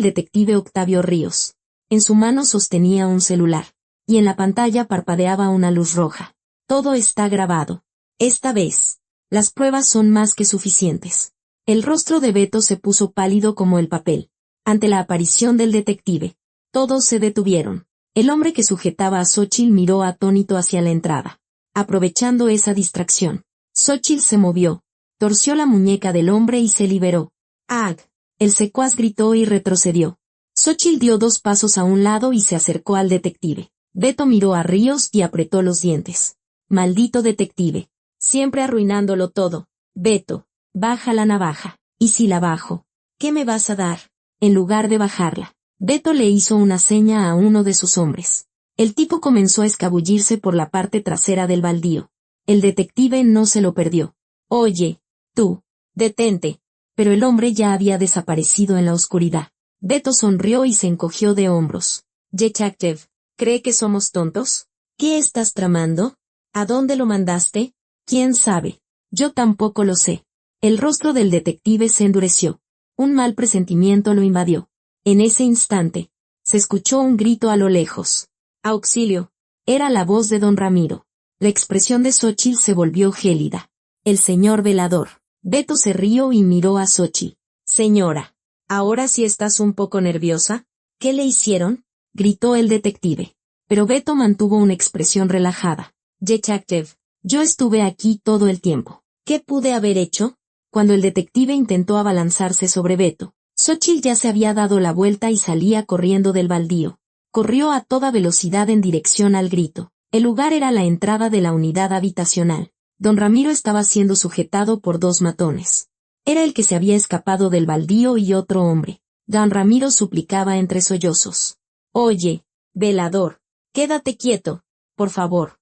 detective Octavio Ríos. En su mano sostenía un celular. Y en la pantalla parpadeaba una luz roja. Todo está grabado. Esta vez, las pruebas son más que suficientes. El rostro de Beto se puso pálido como el papel. Ante la aparición del detective, todos se detuvieron. El hombre que sujetaba a Xóchitl miró atónito hacia la entrada. Aprovechando esa distracción, Xóchitl se movió, torció la muñeca del hombre y se liberó. ¡Ag! El secuaz gritó y retrocedió. Xóchitl dio 2 pasos a un lado y se acercó al detective. Beto miró a Ríos y apretó los dientes. Maldito detective. Siempre arruinándolo todo. Beto, baja la navaja. ¿Y si la bajo? ¿Qué me vas a dar? En lugar de bajarla, Beto le hizo una seña a uno de sus hombres. El tipo comenzó a escabullirse por la parte trasera del baldío. El detective no se lo perdió. Oye, tú, detente. Pero el hombre ya había desaparecido en la oscuridad. Beto sonrió y se encogió de hombros. Detective, ¿cree que somos tontos? ¿Qué estás tramando? ¿A dónde lo mandaste? ¿Quién sabe? Yo tampoco lo sé. El rostro del detective se endureció. Un mal presentimiento lo invadió. En ese instante, se escuchó un grito a lo lejos. ¡Auxilio! Era la voz de don Ramiro. La expresión de Xóchitl se volvió gélida. El señor velador. Beto se rió y miró a Xóchitl. Señora, ¿ahora sí estás un poco nerviosa? ¿Qué le hicieron?, gritó el detective. Pero Beto mantuvo una expresión relajada. Detective, yo estuve aquí todo el tiempo. ¿Qué pude haber hecho? Cuando el detective intentó abalanzarse sobre Beto, Xóchitl ya se había dado la vuelta y salía corriendo del baldío. Corrió a toda velocidad en dirección al grito. El lugar era la entrada de la unidad habitacional. Don Ramiro estaba siendo sujetado por dos matones. Era el que se había escapado del baldío y otro hombre. Don Ramiro suplicaba entre sollozos. Oye, velador, quédate quieto. Por favor,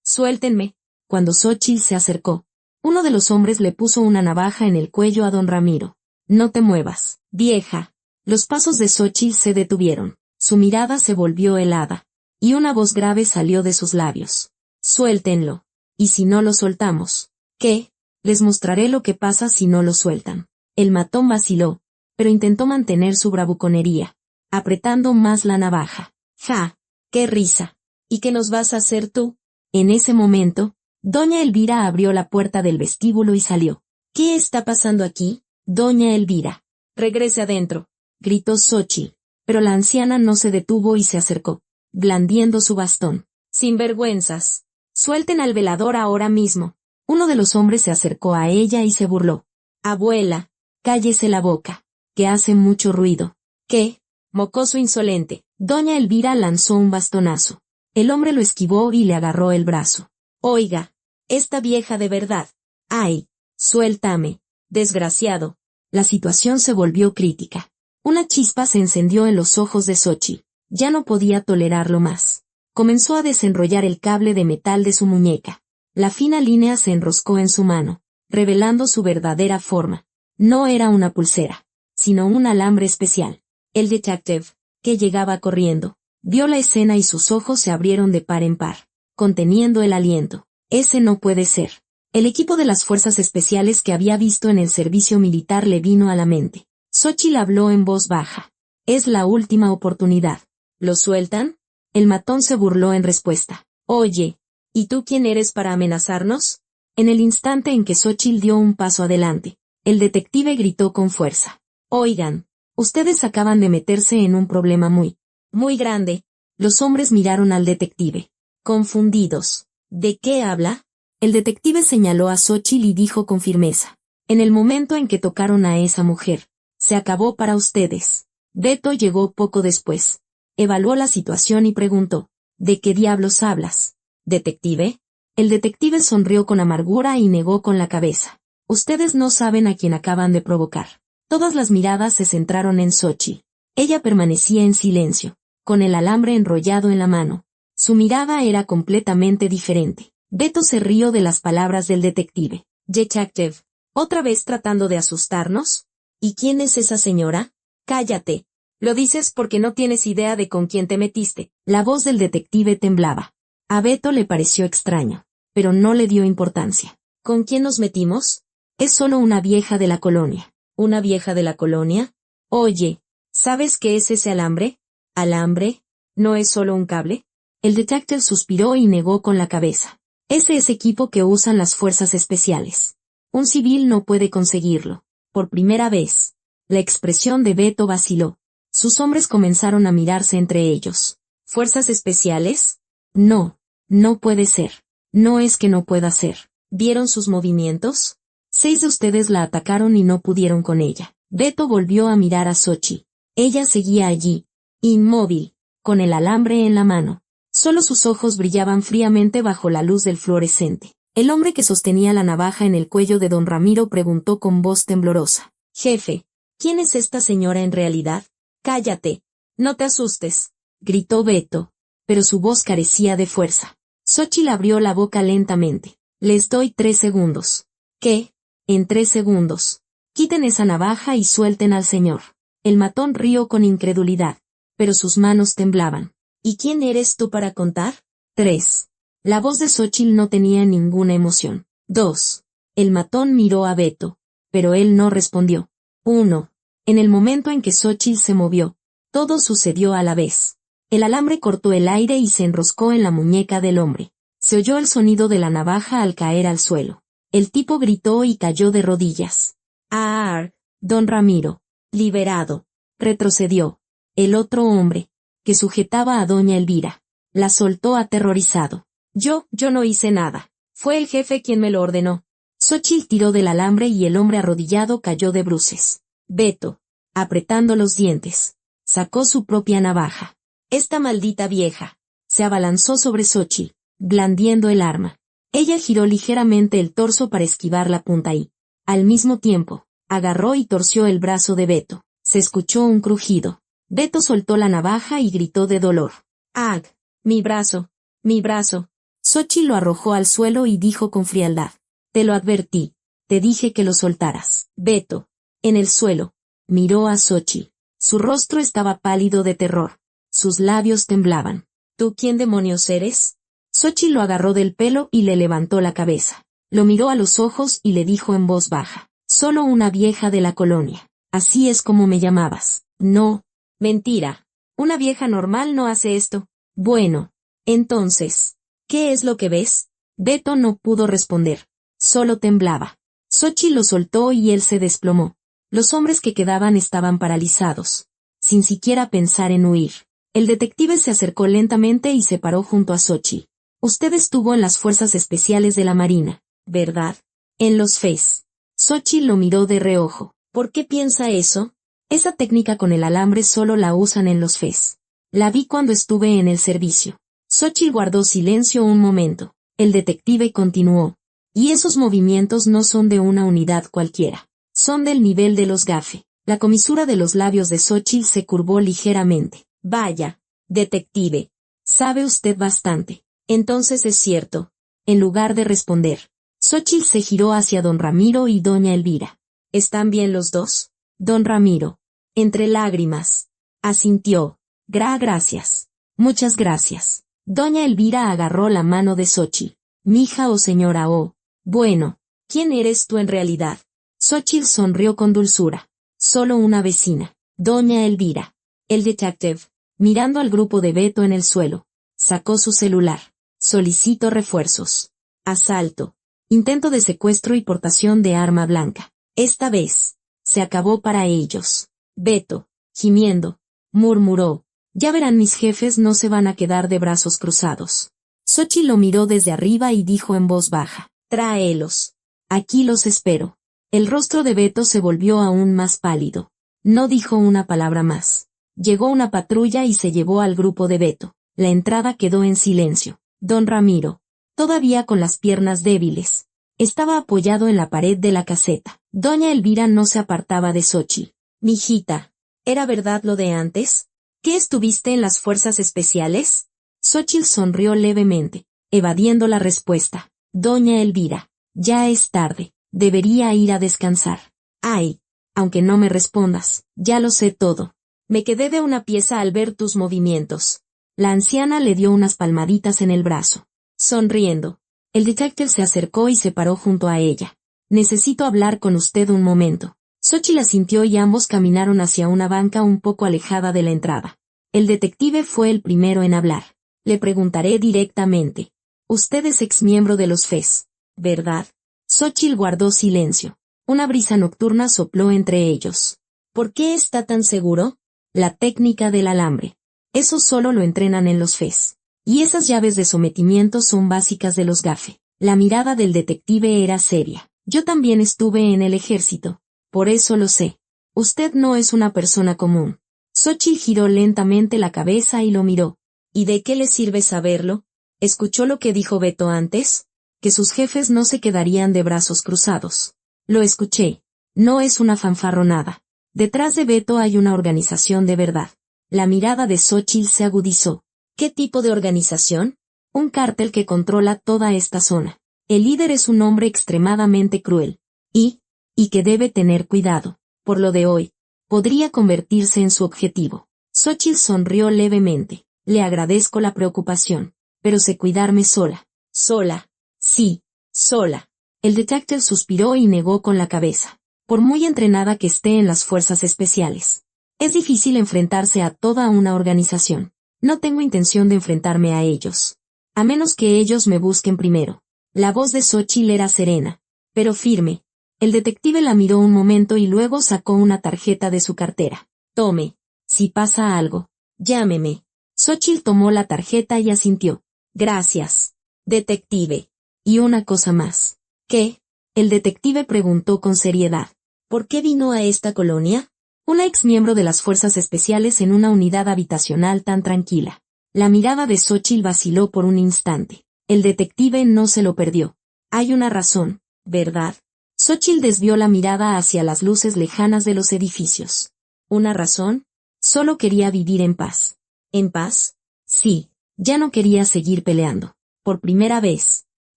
suéltenme. Cuando Xóchitl se acercó, uno de los hombres le puso una navaja en el cuello a don Ramiro. No te muevas, vieja. Los pasos de Xóchitl se detuvieron. Su mirada se volvió helada, y una voz grave salió de sus labios. Suéltenlo. ¿Y si no lo soltamos? ¿Qué? Les mostraré lo que pasa si no lo sueltan. El matón vaciló, pero intentó mantener su bravuconería, apretando más la navaja. ¡Ja! ¡Qué risa! ¿Y qué nos vas a hacer tú? En ese momento, doña Elvira abrió la puerta del vestíbulo y salió. ¿Qué está pasando aquí, doña Elvira? Regrese adentro, gritó Xóchitl, pero la anciana no se detuvo y se acercó, blandiendo su bastón. Sinvergüenzas. Suelten al velador ahora mismo. Uno de los hombres se acercó a ella y se burló. Abuela, cállese la boca, que hace mucho ruido. ¿Qué? Mocoso insolente. Doña Elvira lanzó un bastonazo. El hombre lo esquivó y le agarró el brazo. Oiga, esta vieja de verdad. ¡Ay! Suéltame, desgraciado. La situación se volvió crítica. Una chispa se encendió en los ojos de Xóchitl. Ya no podía tolerarlo más. Comenzó a desenrollar el cable de metal de su muñeca. La fina línea se enroscó en su mano, revelando su verdadera forma. No era una pulsera, sino un alambre especial. El detective, que llegaba corriendo, vio la escena y sus ojos se abrieron de par en par, conteniendo el aliento. Ese no puede ser. El equipo de las fuerzas especiales que había visto en el servicio militar le vino a la mente. Xóchitl habló en voz baja. Es la última oportunidad. ¿Lo sueltan? El matón se burló en respuesta. Oye, ¿y tú quién eres para amenazarnos? En el instante en que Xóchitl dio un paso adelante, el detective gritó con fuerza. Oigan, ustedes acaban de meterse en un problema muy grande. Los hombres miraron al detective, confundidos. ¿De qué habla? El detective señaló a Xóchitl y dijo con firmeza. En el momento en que tocaron a esa mujer, se acabó para ustedes. Beto llegó poco después. Evaluó la situación y preguntó, ¿de qué diablos hablas? ¿Detective? El detective sonrió con amargura y negó con la cabeza. Ustedes no saben a quién acaban de provocar. Todas las miradas se centraron en Xóchitl. Ella permanecía en silencio, con el alambre enrollado en la mano. Su mirada era completamente diferente. Beto se rió de las palabras del detective. Detective, ¿otra vez tratando de asustarnos? ¿Y quién es esa señora? Cállate. Lo dices porque no tienes idea de con quién te metiste. La voz del detective temblaba. A Beto le pareció extraño, pero no le dio importancia. ¿Con quién nos metimos? Es solo una vieja de la colonia. ¿Una vieja de la colonia? Oye, ¿sabes qué es ese alambre? ¿Alambre? ¿No es solo un cable? El detective suspiró y negó con la cabeza. Ese es equipo que usan las fuerzas especiales. Un civil no puede conseguirlo. Por primera vez. La expresión de Beto vaciló. Sus hombres comenzaron a mirarse entre ellos. ¿Fuerzas especiales? No, no puede ser. No es que no pueda ser. ¿Vieron sus movimientos? 6 de ustedes la atacaron y no pudieron con ella. Beto volvió a mirar a Xóchitl. Ella seguía allí, inmóvil, con el alambre en la mano. Solo sus ojos brillaban fríamente bajo la luz del fluorescente. El hombre que sostenía la navaja en el cuello de don Ramiro preguntó con voz temblorosa. Jefe, ¿quién es esta señora en realidad? Cállate. No te asustes, gritó Beto, pero su voz carecía de fuerza. Xóchitl abrió la boca lentamente. Les doy 3 segundos. ¿Qué? En 3 segundos. Quiten esa navaja y suelten al señor. El matón rió con incredulidad, pero sus manos temblaban. ¿Y quién eres tú para contar? 3. La voz de Xóchitl no tenía ninguna emoción. 2. El matón miró a Beto, pero él no respondió. 1. En el momento en que Xóchitl se movió, todo sucedió a la vez. El alambre cortó el aire y se enroscó en la muñeca del hombre. Se oyó el sonido de la navaja al caer al suelo. El tipo gritó y cayó de rodillas. ¡Ah! Don Ramiro, liberado, retrocedió. El otro hombre, que sujetaba a doña Elvira, la soltó aterrorizado. Yo no hice nada. Fue el jefe quien me lo ordenó. Xóchitl tiró del alambre y el hombre arrodillado cayó de bruces. Beto, apretando los dientes, sacó su propia navaja. Esta maldita vieja. Se abalanzó sobre Xóchitl, blandiendo el arma. Ella giró ligeramente el torso para esquivar la punta y, al mismo tiempo, agarró y torció el brazo de Beto. Se escuchó un crujido. Beto soltó la navaja y gritó de dolor. ¡Ag! Mi brazo, mi brazo. Xóchitl lo arrojó al suelo y dijo con frialdad. Te lo advertí, te dije que lo soltaras. Beto, en el suelo, miró a Xóchitl. Su rostro estaba pálido de terror. Sus labios temblaban. ¿Tú quién demonios eres? Xóchitl lo agarró del pelo y le levantó la cabeza. Lo miró a los ojos y le dijo en voz baja. Solo una vieja de la colonia. Así es como me llamabas. No. Mentira. Una vieja normal no hace esto. Bueno. Entonces, ¿qué es lo que ves? Beto no pudo responder. Solo temblaba. Xóchitl lo soltó y él se desplomó. Los hombres que quedaban estaban paralizados, sin siquiera pensar en huir. El detective se acercó lentamente y se paró junto a Xóchitl. Usted estuvo en las fuerzas especiales de la Marina, ¿verdad? En los FES. Xóchitl lo miró de reojo. ¿Por qué piensa eso? Esa técnica con el alambre solo la usan en los FES. La vi cuando estuve en el servicio. Xóchitl guardó silencio un momento. El detective continuó. Y esos movimientos no son de una unidad cualquiera. Son del nivel de los GAFE. La comisura de los labios de Xóchitl se curvó ligeramente. Vaya, detective. Sabe usted bastante. Entonces es cierto. En lugar de responder, Xóchitl se giró hacia don Ramiro y doña Elvira. ¿Están bien los dos? Don Ramiro, entre lágrimas, asintió. Gracias. Muchas gracias. Doña Elvira agarró la mano de Xóchitl. Mija o señora o. Bueno, ¿quién eres tú en realidad? Xóchitl sonrió con dulzura. Solo una vecina. Doña Elvira. El detective, mirando al grupo de Beto en el suelo, sacó su celular. Solicito refuerzos. Asalto. Intento de secuestro y portación de arma blanca. Esta vez, se acabó para ellos. Beto, gimiendo, murmuró. Ya verán, mis jefes no se van a quedar de brazos cruzados. Xóchitl lo miró desde arriba y dijo en voz baja. Tráelos. Aquí los espero. El rostro de Beto se volvió aún más pálido. No dijo una palabra más. Llegó una patrulla y se llevó al grupo de Beto. La entrada quedó en silencio. Don Ramiro, todavía con las piernas débiles, estaba apoyado en la pared de la caseta. Doña Elvira no se apartaba de Xóchitl. Mijita, ¿era verdad lo de antes? ¿Qué estuviste en las fuerzas especiales? Xóchitl sonrió levemente, evadiendo la respuesta. Doña Elvira, ya es tarde, debería ir a descansar. Ay, aunque no me respondas, ya lo sé todo. Me quedé de una pieza al ver tus movimientos. La anciana le dio unas palmaditas en el brazo. Sonriendo, el detective se acercó y se paró junto a ella. Necesito hablar con usted un momento. Xóchitl asintió y ambos caminaron hacia una banca un poco alejada de la entrada. El detective fue el primero en hablar. Le preguntaré directamente. Usted es exmiembro de los FES, ¿verdad? Xóchitl guardó silencio. Una brisa nocturna sopló entre ellos. ¿Por qué está tan seguro? La técnica del alambre. Eso solo lo entrenan en los FES. Y esas llaves de sometimiento son básicas de los GAFE. La mirada del detective era seria. Yo también estuve en el ejército. Por eso lo sé. Usted no es una persona común. Xóchitl giró lentamente la cabeza y lo miró. ¿Y de qué le sirve saberlo? ¿Escuchó lo que dijo Beto antes? Que sus jefes no se quedarían de brazos cruzados. Lo escuché. No es una fanfarronada. Detrás de Beto hay una organización de verdad. La mirada de Xóchitl se agudizó. ¿Qué tipo de organización? Un cártel que controla toda esta zona. El líder es un hombre extremadamente cruel. Y que debe tener cuidado. Por lo de hoy, podría convertirse en su objetivo. Xóchitl sonrió levemente. Le agradezco la preocupación. Pero sé cuidarme sola. ¿Sola? Sí, sola. El detective suspiró y negó con la cabeza. Por muy entrenada que esté en las fuerzas especiales, es difícil enfrentarse a toda una organización. No tengo intención de enfrentarme a ellos. A menos que ellos me busquen primero. La voz de Xóchitl era serena, pero firme. El detective la miró un momento y luego sacó una tarjeta de su cartera. Tome. Si pasa algo, llámeme. Xóchitl tomó la tarjeta y asintió. Gracias, detective. Y una cosa más. ¿Qué? El detective preguntó con seriedad. ¿Por qué vino a esta colonia? Una exmiembro de las fuerzas especiales en una unidad habitacional tan tranquila. La mirada de Xóchitl vaciló por un instante. El detective no se lo perdió. Hay una razón, ¿verdad? Xóchitl desvió la mirada hacia las luces lejanas de los edificios. ¿Una razón? Solo quería vivir en paz. ¿En paz? Sí, ya no quería seguir peleando. Por primera vez.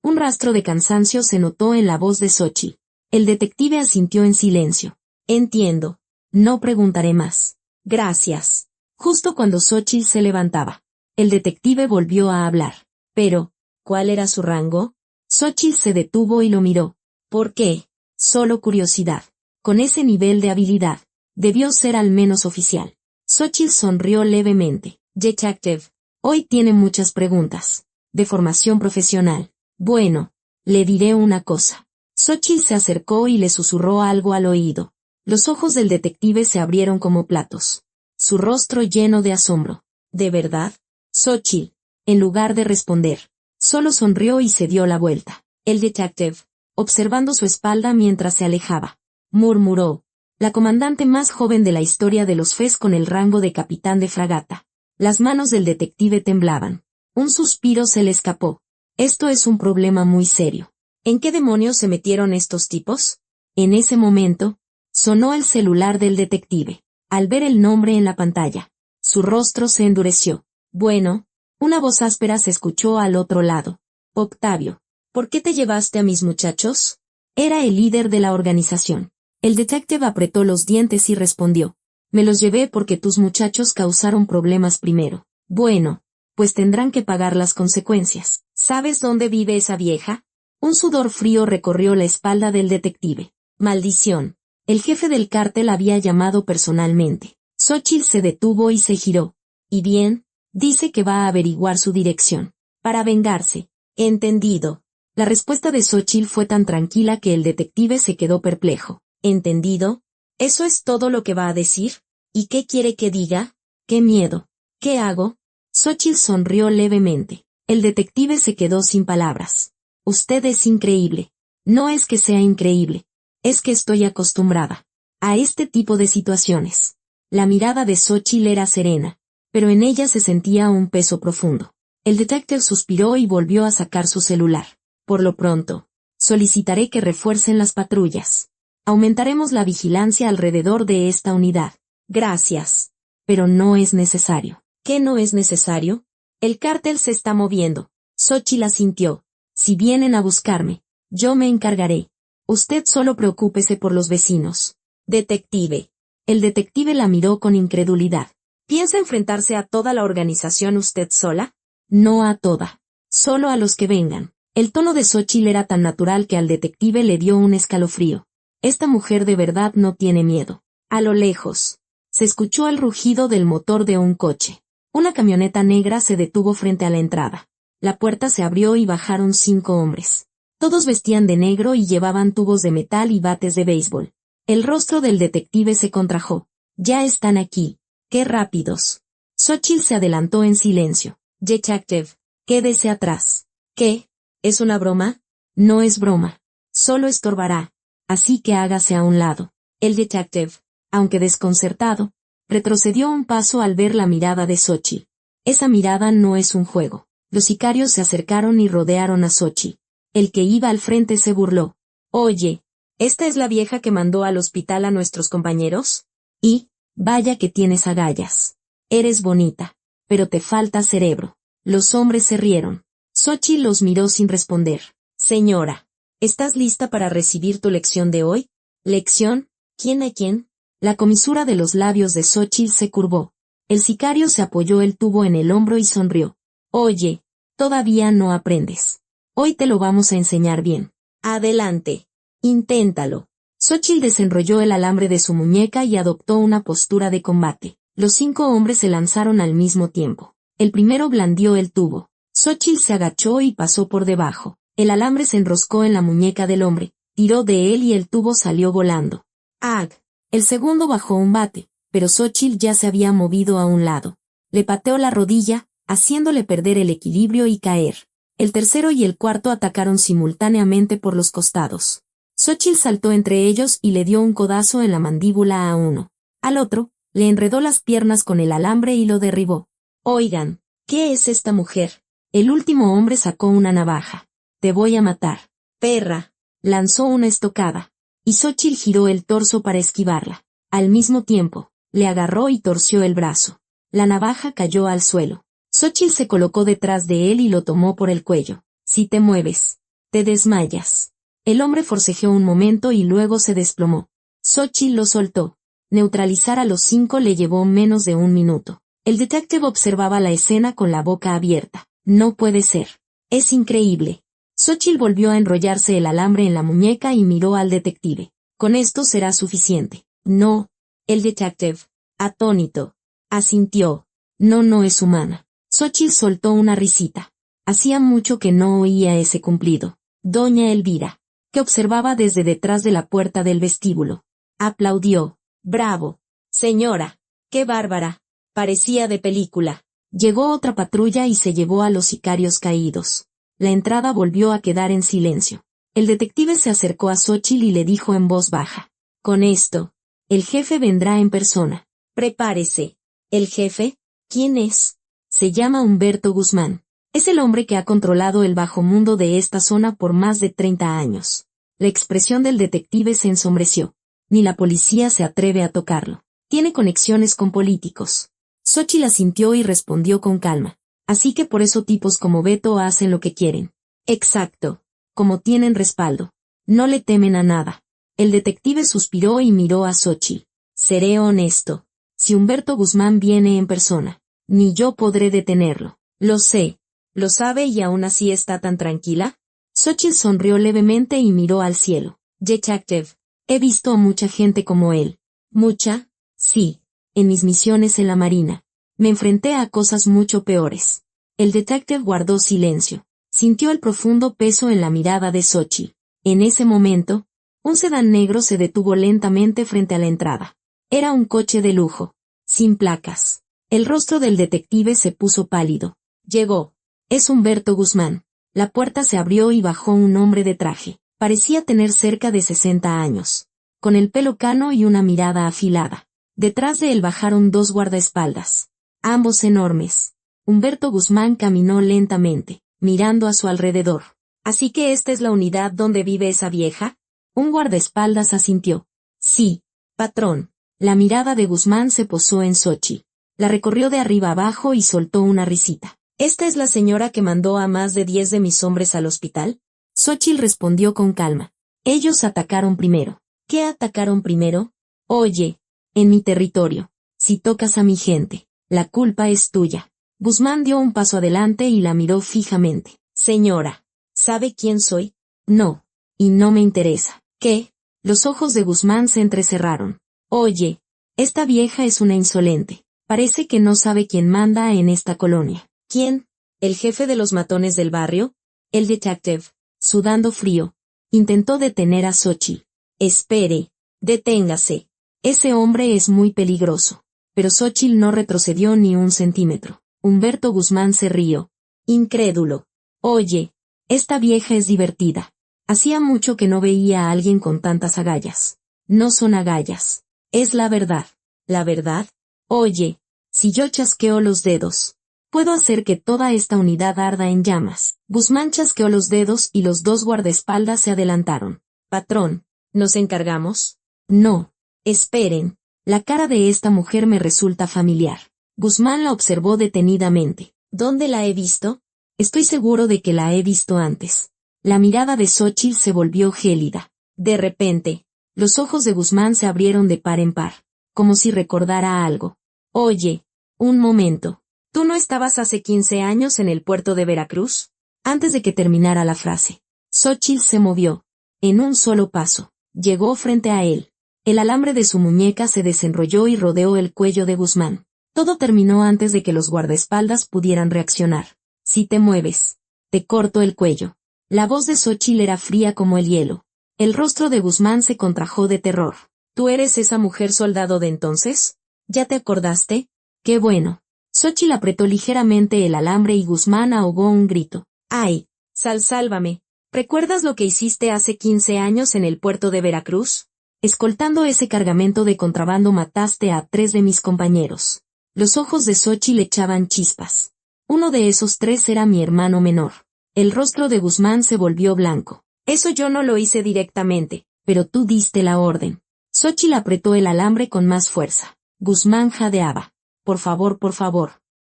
Un rastro de cansancio se notó en la voz de Xóchitl. El detective asintió en silencio. Entiendo. No preguntaré más. Gracias. Justo cuando Xóchitl se levantaba, el detective volvió a hablar. Pero, ¿cuál era su rango? Xóchitl se detuvo y lo miró. ¿Por qué? Solo curiosidad. Con ese nivel de habilidad, debió ser al menos oficial. Xóchitl sonrió levemente. Detective, hoy tiene muchas preguntas. De formación profesional. Bueno, le diré una cosa. Xóchitl se acercó y le susurró algo al oído. Los ojos del detective se abrieron como platos. Su rostro lleno de asombro. ¿De verdad? Xóchitl, en lugar de responder, solo sonrió y se dio la vuelta. El detective, observando su espalda mientras se alejaba, murmuró. La comandante más joven de la historia de los Fes con el rango de capitán de fragata. Las manos del detective temblaban. Un suspiro se le escapó. Esto es un problema muy serio. ¿En qué demonios se metieron estos tipos? En ese momento, sonó el celular del detective. Al ver el nombre en la pantalla, su rostro se endureció. Bueno, una voz áspera se escuchó al otro lado. Octavio, ¿por qué te llevaste a mis muchachos? Era el líder de la organización. El detective apretó los dientes y respondió. Me los llevé porque tus muchachos causaron problemas primero. Bueno, pues tendrán que pagar las consecuencias. ¿Sabes dónde vive esa vieja? Un sudor frío recorrió la espalda del detective. Maldición. El jefe del cártel había llamado personalmente. Xóchitl se detuvo y se giró. ¿Y bien? Dice que va a averiguar su dirección. Para vengarse. Entendido. La respuesta de Xóchitl fue tan tranquila que el detective se quedó perplejo. ¿Entendido? ¿Eso es todo lo que va a decir? ¿Y qué quiere que diga? ¡Qué miedo! ¿Qué hago? Xóchitl sonrió levemente. El detective se quedó sin palabras. Usted es increíble. No es que sea increíble. Es que estoy acostumbrada a este tipo de situaciones. La mirada de Xóchitl era serena, pero en ella se sentía un peso profundo. El detective suspiró y volvió a sacar su celular. Por lo pronto, solicitaré que refuercen las patrullas. Aumentaremos la vigilancia alrededor de esta unidad. Gracias. Pero no es necesario. ¿Qué no es necesario? El cártel se está moviendo. Xóchitl asintió. Si vienen a buscarme, yo me encargaré. Usted solo preocúpese por los vecinos. Detective. El detective la miró con incredulidad. ¿Piensa enfrentarse a toda la organización usted sola? No a toda. Solo a los que vengan. El tono de Xóchitl era tan natural que al detective le dio un escalofrío. Esta mujer de verdad no tiene miedo. A lo lejos, se escuchó el rugido del motor de un coche. Una camioneta negra se detuvo frente a la entrada. La puerta se abrió y bajaron 5 hombres. Todos vestían de negro y llevaban tubos de metal y bates de béisbol. El rostro del detective se contrajo. Ya están aquí. ¡Qué rápidos! Xóchitl se adelantó en silencio. Detective, quédese atrás. ¿Qué? ¿Es una broma? No es broma. Solo estorbará. Así que hágase a un lado. El detective, aunque desconcertado, retrocedió un paso al ver la mirada de Xóchitl. Esa mirada no es un juego. Los sicarios se acercaron y rodearon a Xóchitl. El que iba al frente se burló. Oye, ¿esta es la vieja que mandó al hospital a nuestros compañeros? Y, vaya que tienes agallas. Eres bonita, pero te falta cerebro. Los hombres se rieron. Xóchitl los miró sin responder. Señora, ¿estás lista para recibir tu lección de hoy? ¿Lección? ¿Quién a quién? La comisura de los labios de Xóchitl se curvó. El sicario se apoyó el tubo en el hombro y sonrió. Oye, todavía no aprendes. Hoy te lo vamos a enseñar bien. Adelante. Inténtalo. Xóchitl desenrolló el alambre de su muñeca y adoptó una postura de combate. Los 5 hombres se lanzaron al mismo tiempo. El primero blandió el tubo. Xóchitl se agachó y pasó por debajo. El alambre se enroscó en la muñeca del hombre, tiró de él y el tubo salió volando. ¡Ag! El segundo bajó un bate, pero Xóchitl ya se había movido a un lado. Le pateó la rodilla, haciéndole perder el equilibrio y caer. El tercero y el cuarto atacaron simultáneamente por los costados. Xóchitl saltó entre ellos y le dio un codazo en la mandíbula a uno. Al otro, le enredó las piernas con el alambre y lo derribó. Oigan, ¿qué es esta mujer? El último hombre sacó una navaja. Te voy a matar. Perra. Lanzó una estocada. Y Xóchitl giró el torso para esquivarla. Al mismo tiempo, le agarró y torció el brazo. La navaja cayó al suelo. Xóchitl se colocó detrás de él y lo tomó por el cuello. Si te mueves, te desmayas. El hombre forcejeó un momento y luego se desplomó. Xóchitl lo soltó. Neutralizar a los 5 le llevó menos de 1 minuto. El detective observaba la escena con la boca abierta. No puede ser. Es increíble. Xóchitl volvió a enrollarse el alambre en la muñeca y miró al detective. Con esto será suficiente. No. El detective, atónito, asintió. No es humana. Xóchitl soltó una risita. Hacía mucho que no oía ese cumplido. Doña Elvira, que observaba desde detrás de la puerta del vestíbulo, aplaudió. Bravo. Señora. Qué bárbara. Parecía de película. Llegó otra patrulla y se llevó a los sicarios caídos. La entrada volvió a quedar en silencio. El detective se acercó a Xóchitl y le dijo en voz baja. Con esto, el jefe vendrá en persona. Prepárese. ¿El jefe? ¿Quién es? Se llama Humberto Guzmán. Es el hombre que ha controlado el bajo mundo de esta zona por más de 30 años. La expresión del detective se ensombreció. Ni la policía se atreve a tocarlo. Tiene conexiones con políticos. Xóchitl asintió y respondió con calma. Así que por eso tipos como Beto hacen lo que quieren. Exacto. Como tienen respaldo. No le temen a nada. El detective suspiró y miró a Xóchitl. Seré honesto. Si Humberto Guzmán viene en persona, ni yo podré detenerlo. Lo sé. ¿Lo sabe y aún así está tan tranquila? Xóchitl sonrió levemente y miró al cielo. Detective. He visto a mucha gente como él. ¿Mucha? Sí. En mis misiones en la Marina. Me enfrenté a cosas mucho peores. El detective guardó silencio. Sintió el profundo peso en la mirada de Xóchitl. En ese momento, un sedán negro se detuvo lentamente frente a la entrada. Era un coche de lujo, sin placas. El rostro del detective se puso pálido. Llegó. Es Humberto Guzmán. La puerta se abrió y bajó un hombre de traje. Parecía tener cerca de 60 años. Con el pelo cano y una mirada afilada. Detrás de él bajaron 2 guardaespaldas. Ambos enormes. Humberto Guzmán caminó lentamente, mirando a su alrededor. ¿Así que esta es la unidad donde vive esa vieja? Un guardaespaldas asintió. Sí, patrón. La mirada de Guzmán se posó en Xóchitl. La recorrió de arriba abajo y soltó una risita. ¿Esta es la señora que mandó a más de 10 de mis hombres al hospital? Xóchitl respondió con calma. Ellos atacaron primero. ¿Qué atacaron primero? Oye, en mi territorio. Si tocas a mi gente, la culpa es tuya. Guzmán dio un paso adelante y la miró fijamente. Señora, ¿sabe quién soy? No. Y no me interesa. ¿Qué? Los ojos de Guzmán se entrecerraron. Oye, esta vieja es una insolente. Parece que no sabe quién manda en esta colonia. ¿Quién? ¿El jefe de los matones del barrio? El detective, sudando frío, intentó detener a Xóchitl. Espere. Deténgase. Ese hombre es muy peligroso. Pero Xóchitl no retrocedió ni un centímetro. Humberto Guzmán se rió. Incrédulo. Oye, esta vieja es divertida. Hacía mucho que no veía a alguien con tantas agallas. No son agallas. Es la verdad. ¿La verdad? Oye, si yo chasqueo los dedos, puedo hacer que toda esta unidad arda en llamas. Guzmán chasqueó los dedos y los 2 guardaespaldas se adelantaron. Patrón, ¿nos encargamos? No. Esperen. La cara de esta mujer me resulta familiar. Guzmán la observó detenidamente. ¿Dónde la he visto? Estoy seguro de que la he visto antes. La mirada de Xóchitl se volvió gélida. De repente, los ojos de Guzmán se abrieron de par en par, como si recordara algo. Oye, un momento. ¿Tú no estabas hace 15 años en el puerto de Veracruz? Antes de que terminara la frase, Xóchitl se movió. En un solo paso, llegó frente a él. El alambre de su muñeca se desenrolló y rodeó el cuello de Guzmán. Todo terminó antes de que los guardaespaldas pudieran reaccionar. Si te mueves, te corto el cuello. La voz de Xóchitl era fría como el hielo. El rostro de Guzmán se contrajo de terror. ¿Tú eres esa mujer soldado de entonces? ¿Ya te acordaste? ¡Qué bueno! Xóchitl apretó ligeramente el alambre y Guzmán ahogó un grito. ¡Ay! Sálvame. ¿Recuerdas lo que hiciste hace 15 años en el puerto de Veracruz? Escoltando ese cargamento de contrabando mataste a 3 de mis compañeros. Los ojos de Xóchitl echaban chispas. Uno de esos 3 era mi hermano menor. El rostro de Guzmán se volvió blanco. Eso yo no lo hice directamente, pero tú diste la orden. Xóchitl apretó el alambre con más fuerza. Guzmán jadeaba. Por favor,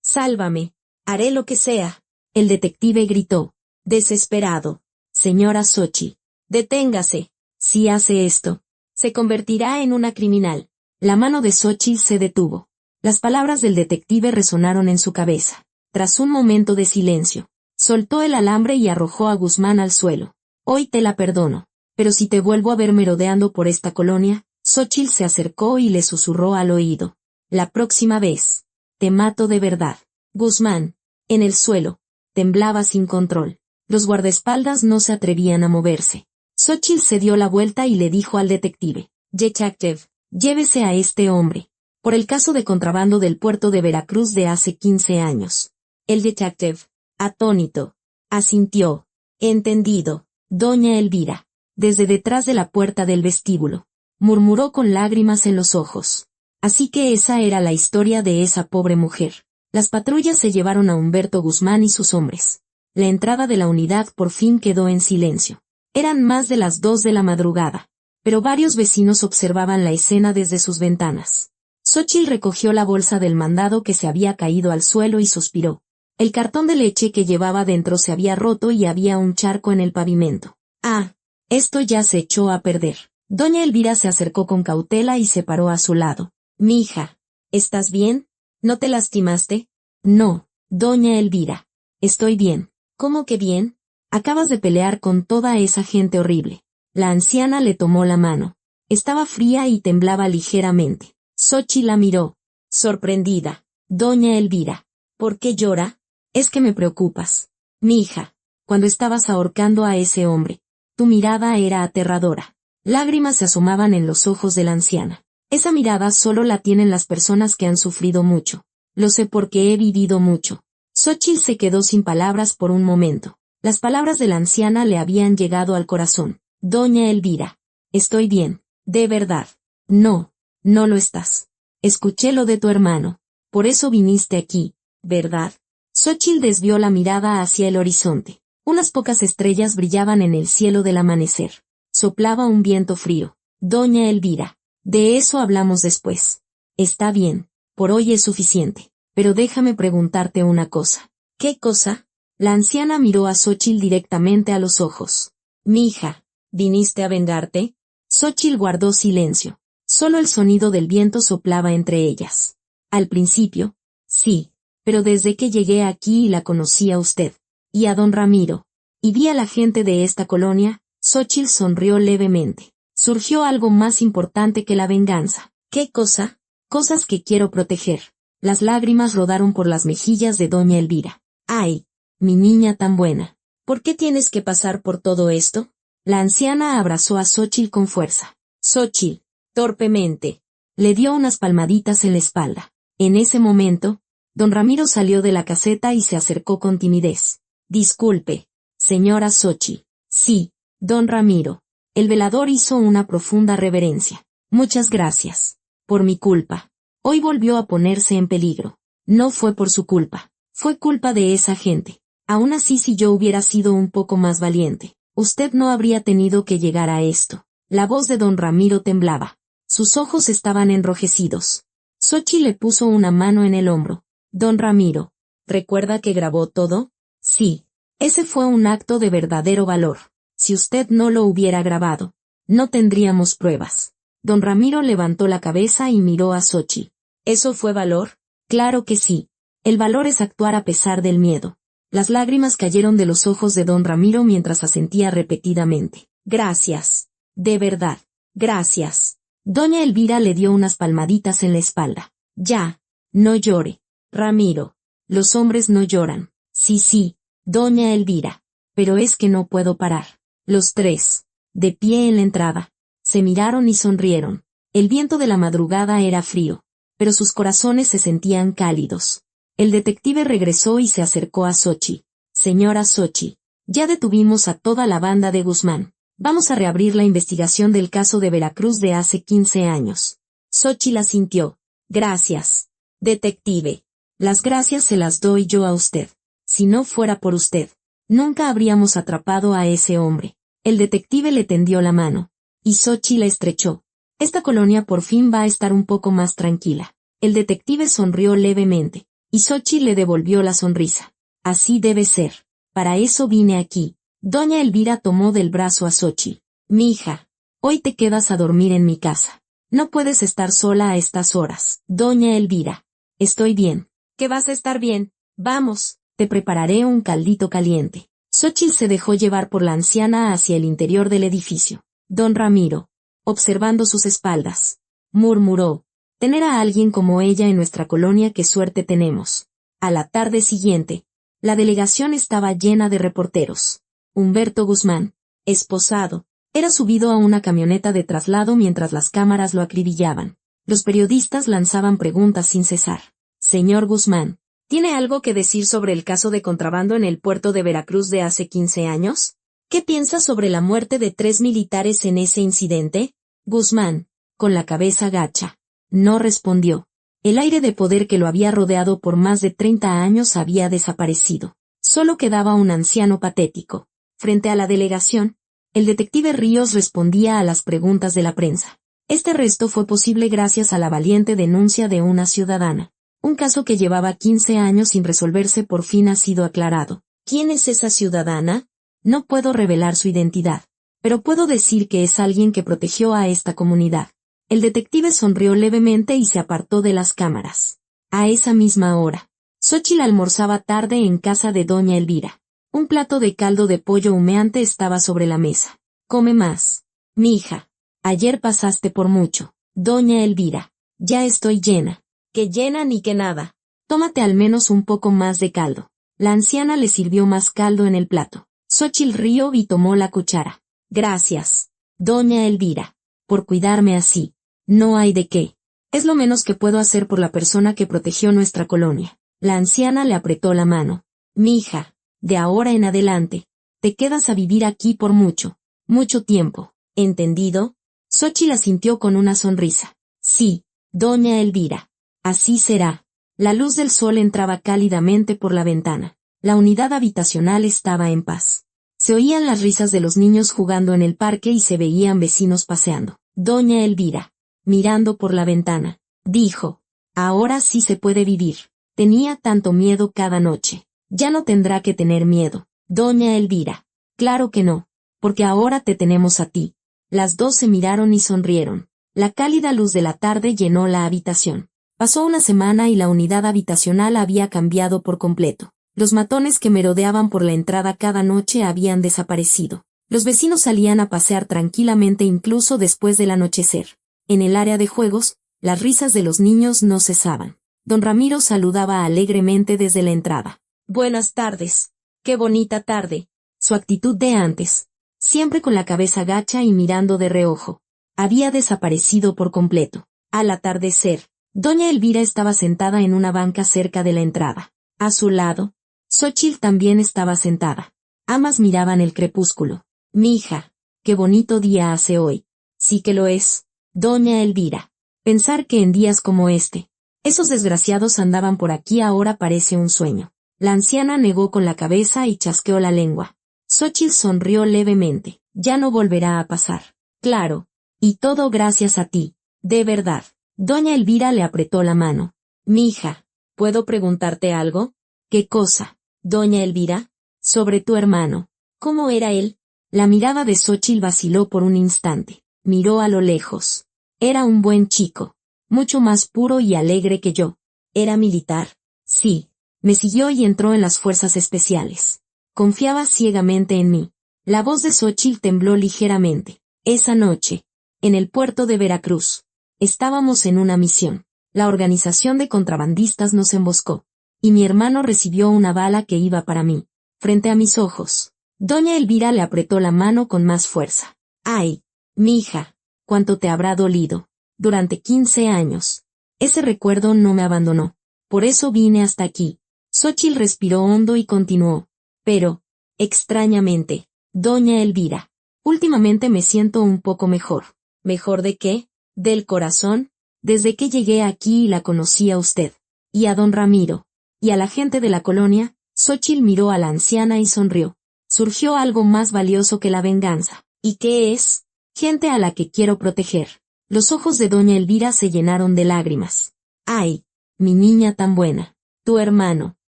sálvame. Haré lo que sea. El detective gritó. Desesperado. Señora Xóchitl, deténgase. Si hace esto, se convertirá en una criminal. La mano de Xóchitl se detuvo. Las palabras del detective resonaron en su cabeza. Tras un momento de silencio, soltó el alambre y arrojó a Guzmán al suelo. Hoy te la perdono. Pero si te vuelvo a ver merodeando por esta colonia, Xóchitl se acercó y le susurró al oído. La próxima vez, te mato de verdad. Guzmán, en el suelo, temblaba sin control. Los guardaespaldas no se atrevían a moverse. Xóchitl se dio la vuelta y le dijo al detective. Detective, llévese a este hombre. Por el caso de contrabando del puerto de Veracruz de hace 15 años. El detective, atónito, asintió. Entendido, doña Elvira. Desde detrás de la puerta del vestíbulo. Murmuró con lágrimas en los ojos. Así que esa era la historia de esa pobre mujer. Las patrullas se llevaron a Humberto Guzmán y sus hombres. La entrada de la unidad por fin quedó en silencio. Eran más de las 2 de la madrugada, pero varios vecinos observaban la escena desde sus ventanas. Xóchitl recogió la bolsa del mandado que se había caído al suelo y suspiró. El cartón de leche que llevaba dentro se había roto y había un charco en el pavimento. Ah, esto ya se echó a perder. Doña Elvira se acercó con cautela y se paró a su lado. Mi hija, ¿estás bien? ¿No te lastimaste? No, doña Elvira. Estoy bien. ¿Cómo que bien? Acabas de pelear con toda esa gente horrible. La anciana le tomó la mano. Estaba fría y temblaba ligeramente. Xóchitl la miró, sorprendida. Doña Elvira, ¿por qué llora? Es que me preocupas. Mi hija, cuando estabas ahorcando a ese hombre, tu mirada era aterradora. Lágrimas se asomaban en los ojos de la anciana. Esa mirada solo la tienen las personas que han sufrido mucho. Lo sé porque he vivido mucho. Xóchitl se quedó sin palabras por un momento. Las palabras de la anciana le habían llegado al corazón. Doña Elvira, estoy bien, de verdad. No, no lo estás. Escuché lo de tu hermano. Por eso viniste aquí, ¿verdad? Xóchitl desvió la mirada hacia el horizonte. Unas pocas estrellas brillaban en el cielo del amanecer. Soplaba un viento frío. Doña Elvira, de eso hablamos después. Está bien, por hoy es suficiente. Pero déjame preguntarte una cosa. ¿Qué cosa? La anciana miró a Xóchitl directamente a los ojos. Mi hija, ¿viniste a vengarte? Xóchitl guardó silencio. Solo el sonido del viento soplaba entre ellas. Al principio, sí, pero desde que llegué aquí y la conocí a usted, y a don Ramiro, y vi a la gente de esta colonia, Xóchitl sonrió levemente. Surgió algo más importante que la venganza. ¿Qué cosa? Cosas que quiero proteger. Las lágrimas rodaron por las mejillas de doña Elvira. ¡Ay! Mi niña tan buena. ¿Por qué tienes que pasar por todo esto? La anciana abrazó a Xóchitl con fuerza. Xóchitl, torpemente, le dio unas palmaditas en la espalda. En ese momento, don Ramiro salió de la caseta y se acercó con timidez. Disculpe, señora Xóchitl. Sí, don Ramiro. El velador hizo una profunda reverencia. Muchas gracias. Por mi culpa. Hoy volvió a ponerse en peligro. No fue por su culpa. Fue culpa de esa gente. Aún así, si yo hubiera sido un poco más valiente, usted no habría tenido que llegar a esto. La voz de don Ramiro temblaba. Sus ojos estaban enrojecidos. Xóchitl le puso una mano en el hombro. Don Ramiro, ¿recuerda que grabó todo? Sí. Ese fue un acto de verdadero valor. Si usted no lo hubiera grabado, no tendríamos pruebas. Don Ramiro levantó la cabeza y miró a Xóchitl. ¿Eso fue valor? Claro que sí. El valor es actuar a pesar del miedo. Las lágrimas cayeron de los ojos de don Ramiro mientras asentía repetidamente. Gracias. De verdad. Gracias. Doña Elvira le dio unas palmaditas en la espalda. Ya. No llore. Ramiro. Los hombres no lloran. Sí, doña Elvira. Pero es que no puedo parar. Los 3, de pie en la entrada, se miraron y sonrieron. El viento de la madrugada era frío, pero sus corazones se sentían cálidos. El detective regresó y se acercó a Xochitl. Señora Xochitl, ya detuvimos a toda la banda de Guzmán. Vamos a reabrir la investigación del caso de Veracruz de hace 15 años. Xochitl asintió. Gracias, detective. Las gracias se las doy yo a usted. Si no fuera por usted, nunca habríamos atrapado a ese hombre. El detective le tendió la mano, y Xochitl la estrechó. Esta colonia por fin va a estar un poco más tranquila. El detective sonrió levemente, y Xochitl le devolvió la sonrisa. Así debe ser. Para eso vine aquí. Doña Elvira tomó del brazo a Xochitl. Mija, hoy te quedas a dormir en mi casa. No puedes estar sola a estas horas. Doña Elvira. Estoy bien. ¿Qué vas a estar bien? Vamos, te prepararé un caldito caliente. Xochitl se dejó llevar por la anciana hacia el interior del edificio. Don Ramiro, observando sus espaldas, murmuró, tener a alguien como ella en nuestra colonia, qué suerte tenemos. A la tarde siguiente, la delegación estaba llena de reporteros. Humberto Guzmán, esposado, era subido a una camioneta de traslado mientras las cámaras lo acribillaban. Los periodistas lanzaban preguntas sin cesar. Señor Guzmán, ¿tiene algo que decir sobre el caso de contrabando en el puerto de Veracruz de hace 15 años? ¿Qué piensa sobre la muerte de 3 militares en ese incidente? Guzmán, con la cabeza gacha, no respondió. El aire de poder que lo había rodeado por más de 30 años había desaparecido. Solo quedaba un anciano patético. Frente a la delegación, el detective Ríos respondía a las preguntas de la prensa. Este arresto fue posible gracias a la valiente denuncia de una ciudadana. Un caso que llevaba 15 años sin resolverse por fin ha sido aclarado. ¿Quién es esa ciudadana? No puedo revelar su identidad, pero puedo decir que es alguien que protegió a esta comunidad. El detective sonrió levemente y se apartó de las cámaras. A esa misma hora, Xochitl almorzaba tarde en casa de doña Elvira. Un plato de caldo de pollo humeante estaba sobre la mesa. Come más. Mija, ayer pasaste por mucho. Doña Elvira, ya estoy llena. Que llena ni que nada. Tómate al menos un poco más de caldo. La anciana le sirvió más caldo en el plato. Xochitl rió y tomó la cuchara. Gracias, doña Elvira, por cuidarme así. No hay de qué. Es lo menos que puedo hacer por la persona que protegió nuestra colonia. La anciana le apretó la mano. Mija, de ahora en adelante, te quedas a vivir aquí por mucho, mucho tiempo. ¿Entendido? Xochitl asintió con una sonrisa. Sí, doña Elvira. Así será. La luz del sol entraba cálidamente por la ventana. La unidad habitacional estaba en paz. Se oían las risas de los niños jugando en el parque y se veían vecinos paseando. Doña Elvira, mirando por la ventana, dijo, ahora sí se puede vivir. Tenía tanto miedo cada noche. Ya no tendrá que tener miedo. Doña Elvira, claro que no, porque ahora te tenemos a ti. Las dos se miraron y sonrieron. La cálida luz de la tarde llenó la habitación. Pasó una semana y la unidad habitacional había cambiado por completo. Los matones que merodeaban por la entrada cada noche habían desaparecido. Los vecinos salían a pasear tranquilamente incluso después del anochecer. En el área de juegos, las risas de los niños no cesaban. Don Ramiro saludaba alegremente desde la entrada. Buenas tardes. Qué bonita tarde. Su actitud de antes, siempre con la cabeza gacha y mirando de reojo, había desaparecido por completo. Al atardecer, doña Elvira estaba sentada en una banca cerca de la entrada. A su lado, Xochitl también estaba sentada. Ambas miraban el crepúsculo. Mija, qué bonito día hace hoy. Sí que lo es, doña Elvira. Pensar que en días como este, esos desgraciados andaban por aquí ahora parece un sueño. La anciana negó con la cabeza y chasqueó la lengua. Xochitl sonrió levemente. Ya no volverá a pasar. Claro. Y todo gracias a ti. De verdad. Doña Elvira le apretó la mano. Mija, ¿puedo preguntarte algo? ¿Qué cosa? Doña Elvira. Sobre tu hermano. ¿Cómo era él? La mirada de Xochitl vaciló por un instante. Miró a lo lejos. Era un buen chico. Mucho más puro y alegre que yo. ¿Era militar? Sí. Me siguió y entró en las fuerzas especiales. Confiaba ciegamente en mí. La voz de Xochitl tembló ligeramente. Esa noche, en el puerto de Veracruz, estábamos en una misión. La organización de contrabandistas nos emboscó, y mi hermano recibió una bala que iba para mí. Frente a mis ojos, doña Elvira le apretó la mano con más fuerza. ¡Ay, mija! ¿Cuánto te habrá dolido? Durante 15 años. Ese recuerdo no me abandonó. Por eso vine hasta aquí. Xóchitl respiró hondo y continuó. Pero, extrañamente, doña Elvira, últimamente me siento un poco mejor. ¿Mejor de qué? Del corazón. Desde que llegué aquí y la conocí a usted. Y a don Ramiro. Y a la gente de la colonia. Xóchitl miró a la anciana y sonrió. Surgió algo más valioso que la venganza. ¿Y qué es? Gente a la que quiero proteger. Los ojos de doña Elvira se llenaron de lágrimas. ¡Ay! Mi niña tan buena. Tu hermano,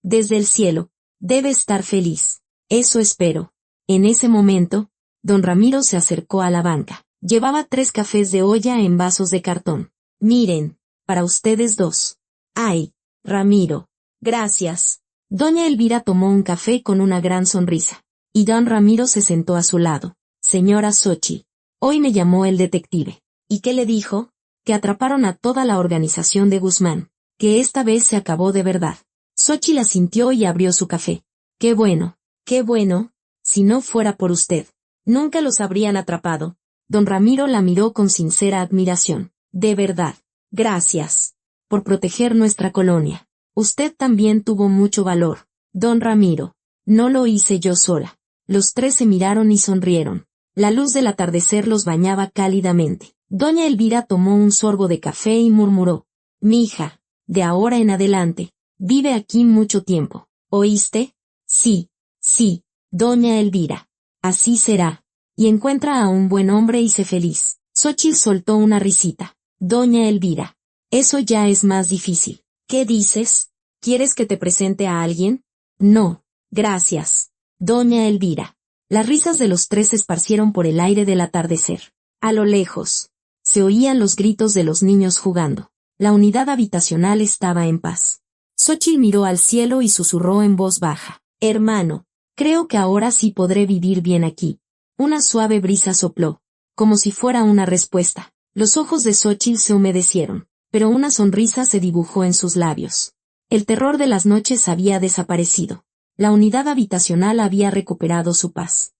desde el cielo, debe estar feliz. Eso espero. En ese momento, don Ramiro se acercó a la banca. Llevaba 3 cafés de olla en vasos de cartón. Miren, para ustedes 2. ¡Ay! Ramiro. Gracias. Doña Elvira tomó un café con una gran sonrisa. Y don Ramiro se sentó a su lado. Señora Xóchitl, hoy me llamó el detective. ¿Y qué le dijo? Que atraparon a toda la organización de Guzmán. Que esta vez se acabó de verdad. Xóchitl asintió y abrió su café. ¡Qué bueno! ¡Qué bueno! Si no fuera por usted, nunca los habrían atrapado. Don Ramiro la miró con sincera admiración. De verdad. Gracias. Por proteger nuestra colonia. Usted también tuvo mucho valor, don Ramiro. No lo hice yo sola. Los 3 se miraron y sonrieron. La luz del atardecer los bañaba cálidamente. Doña Elvira tomó un sorbo de café y murmuró. Mi hija, de ahora en adelante, vive aquí mucho tiempo. ¿Oíste? Sí, sí, doña Elvira. Así será. Y encuentra a un buen hombre y sé feliz. Xóchitl soltó una risita. Doña Elvira. Eso ya es más difícil. ¿Qué dices? ¿Quieres que te presente a alguien? No, gracias. Doña Elvira. Las risas de los 3 se esparcieron por el aire del atardecer. A lo lejos, se oían los gritos de los niños jugando. La unidad habitacional estaba en paz. Xóchitl miró al cielo y susurró en voz baja. Hermano, creo que ahora sí podré vivir bien aquí. Una suave brisa sopló, como si fuera una respuesta. Los ojos de Xóchitl se humedecieron, pero una sonrisa se dibujó en sus labios. El terror de las noches había desaparecido. La unidad habitacional había recuperado su paz.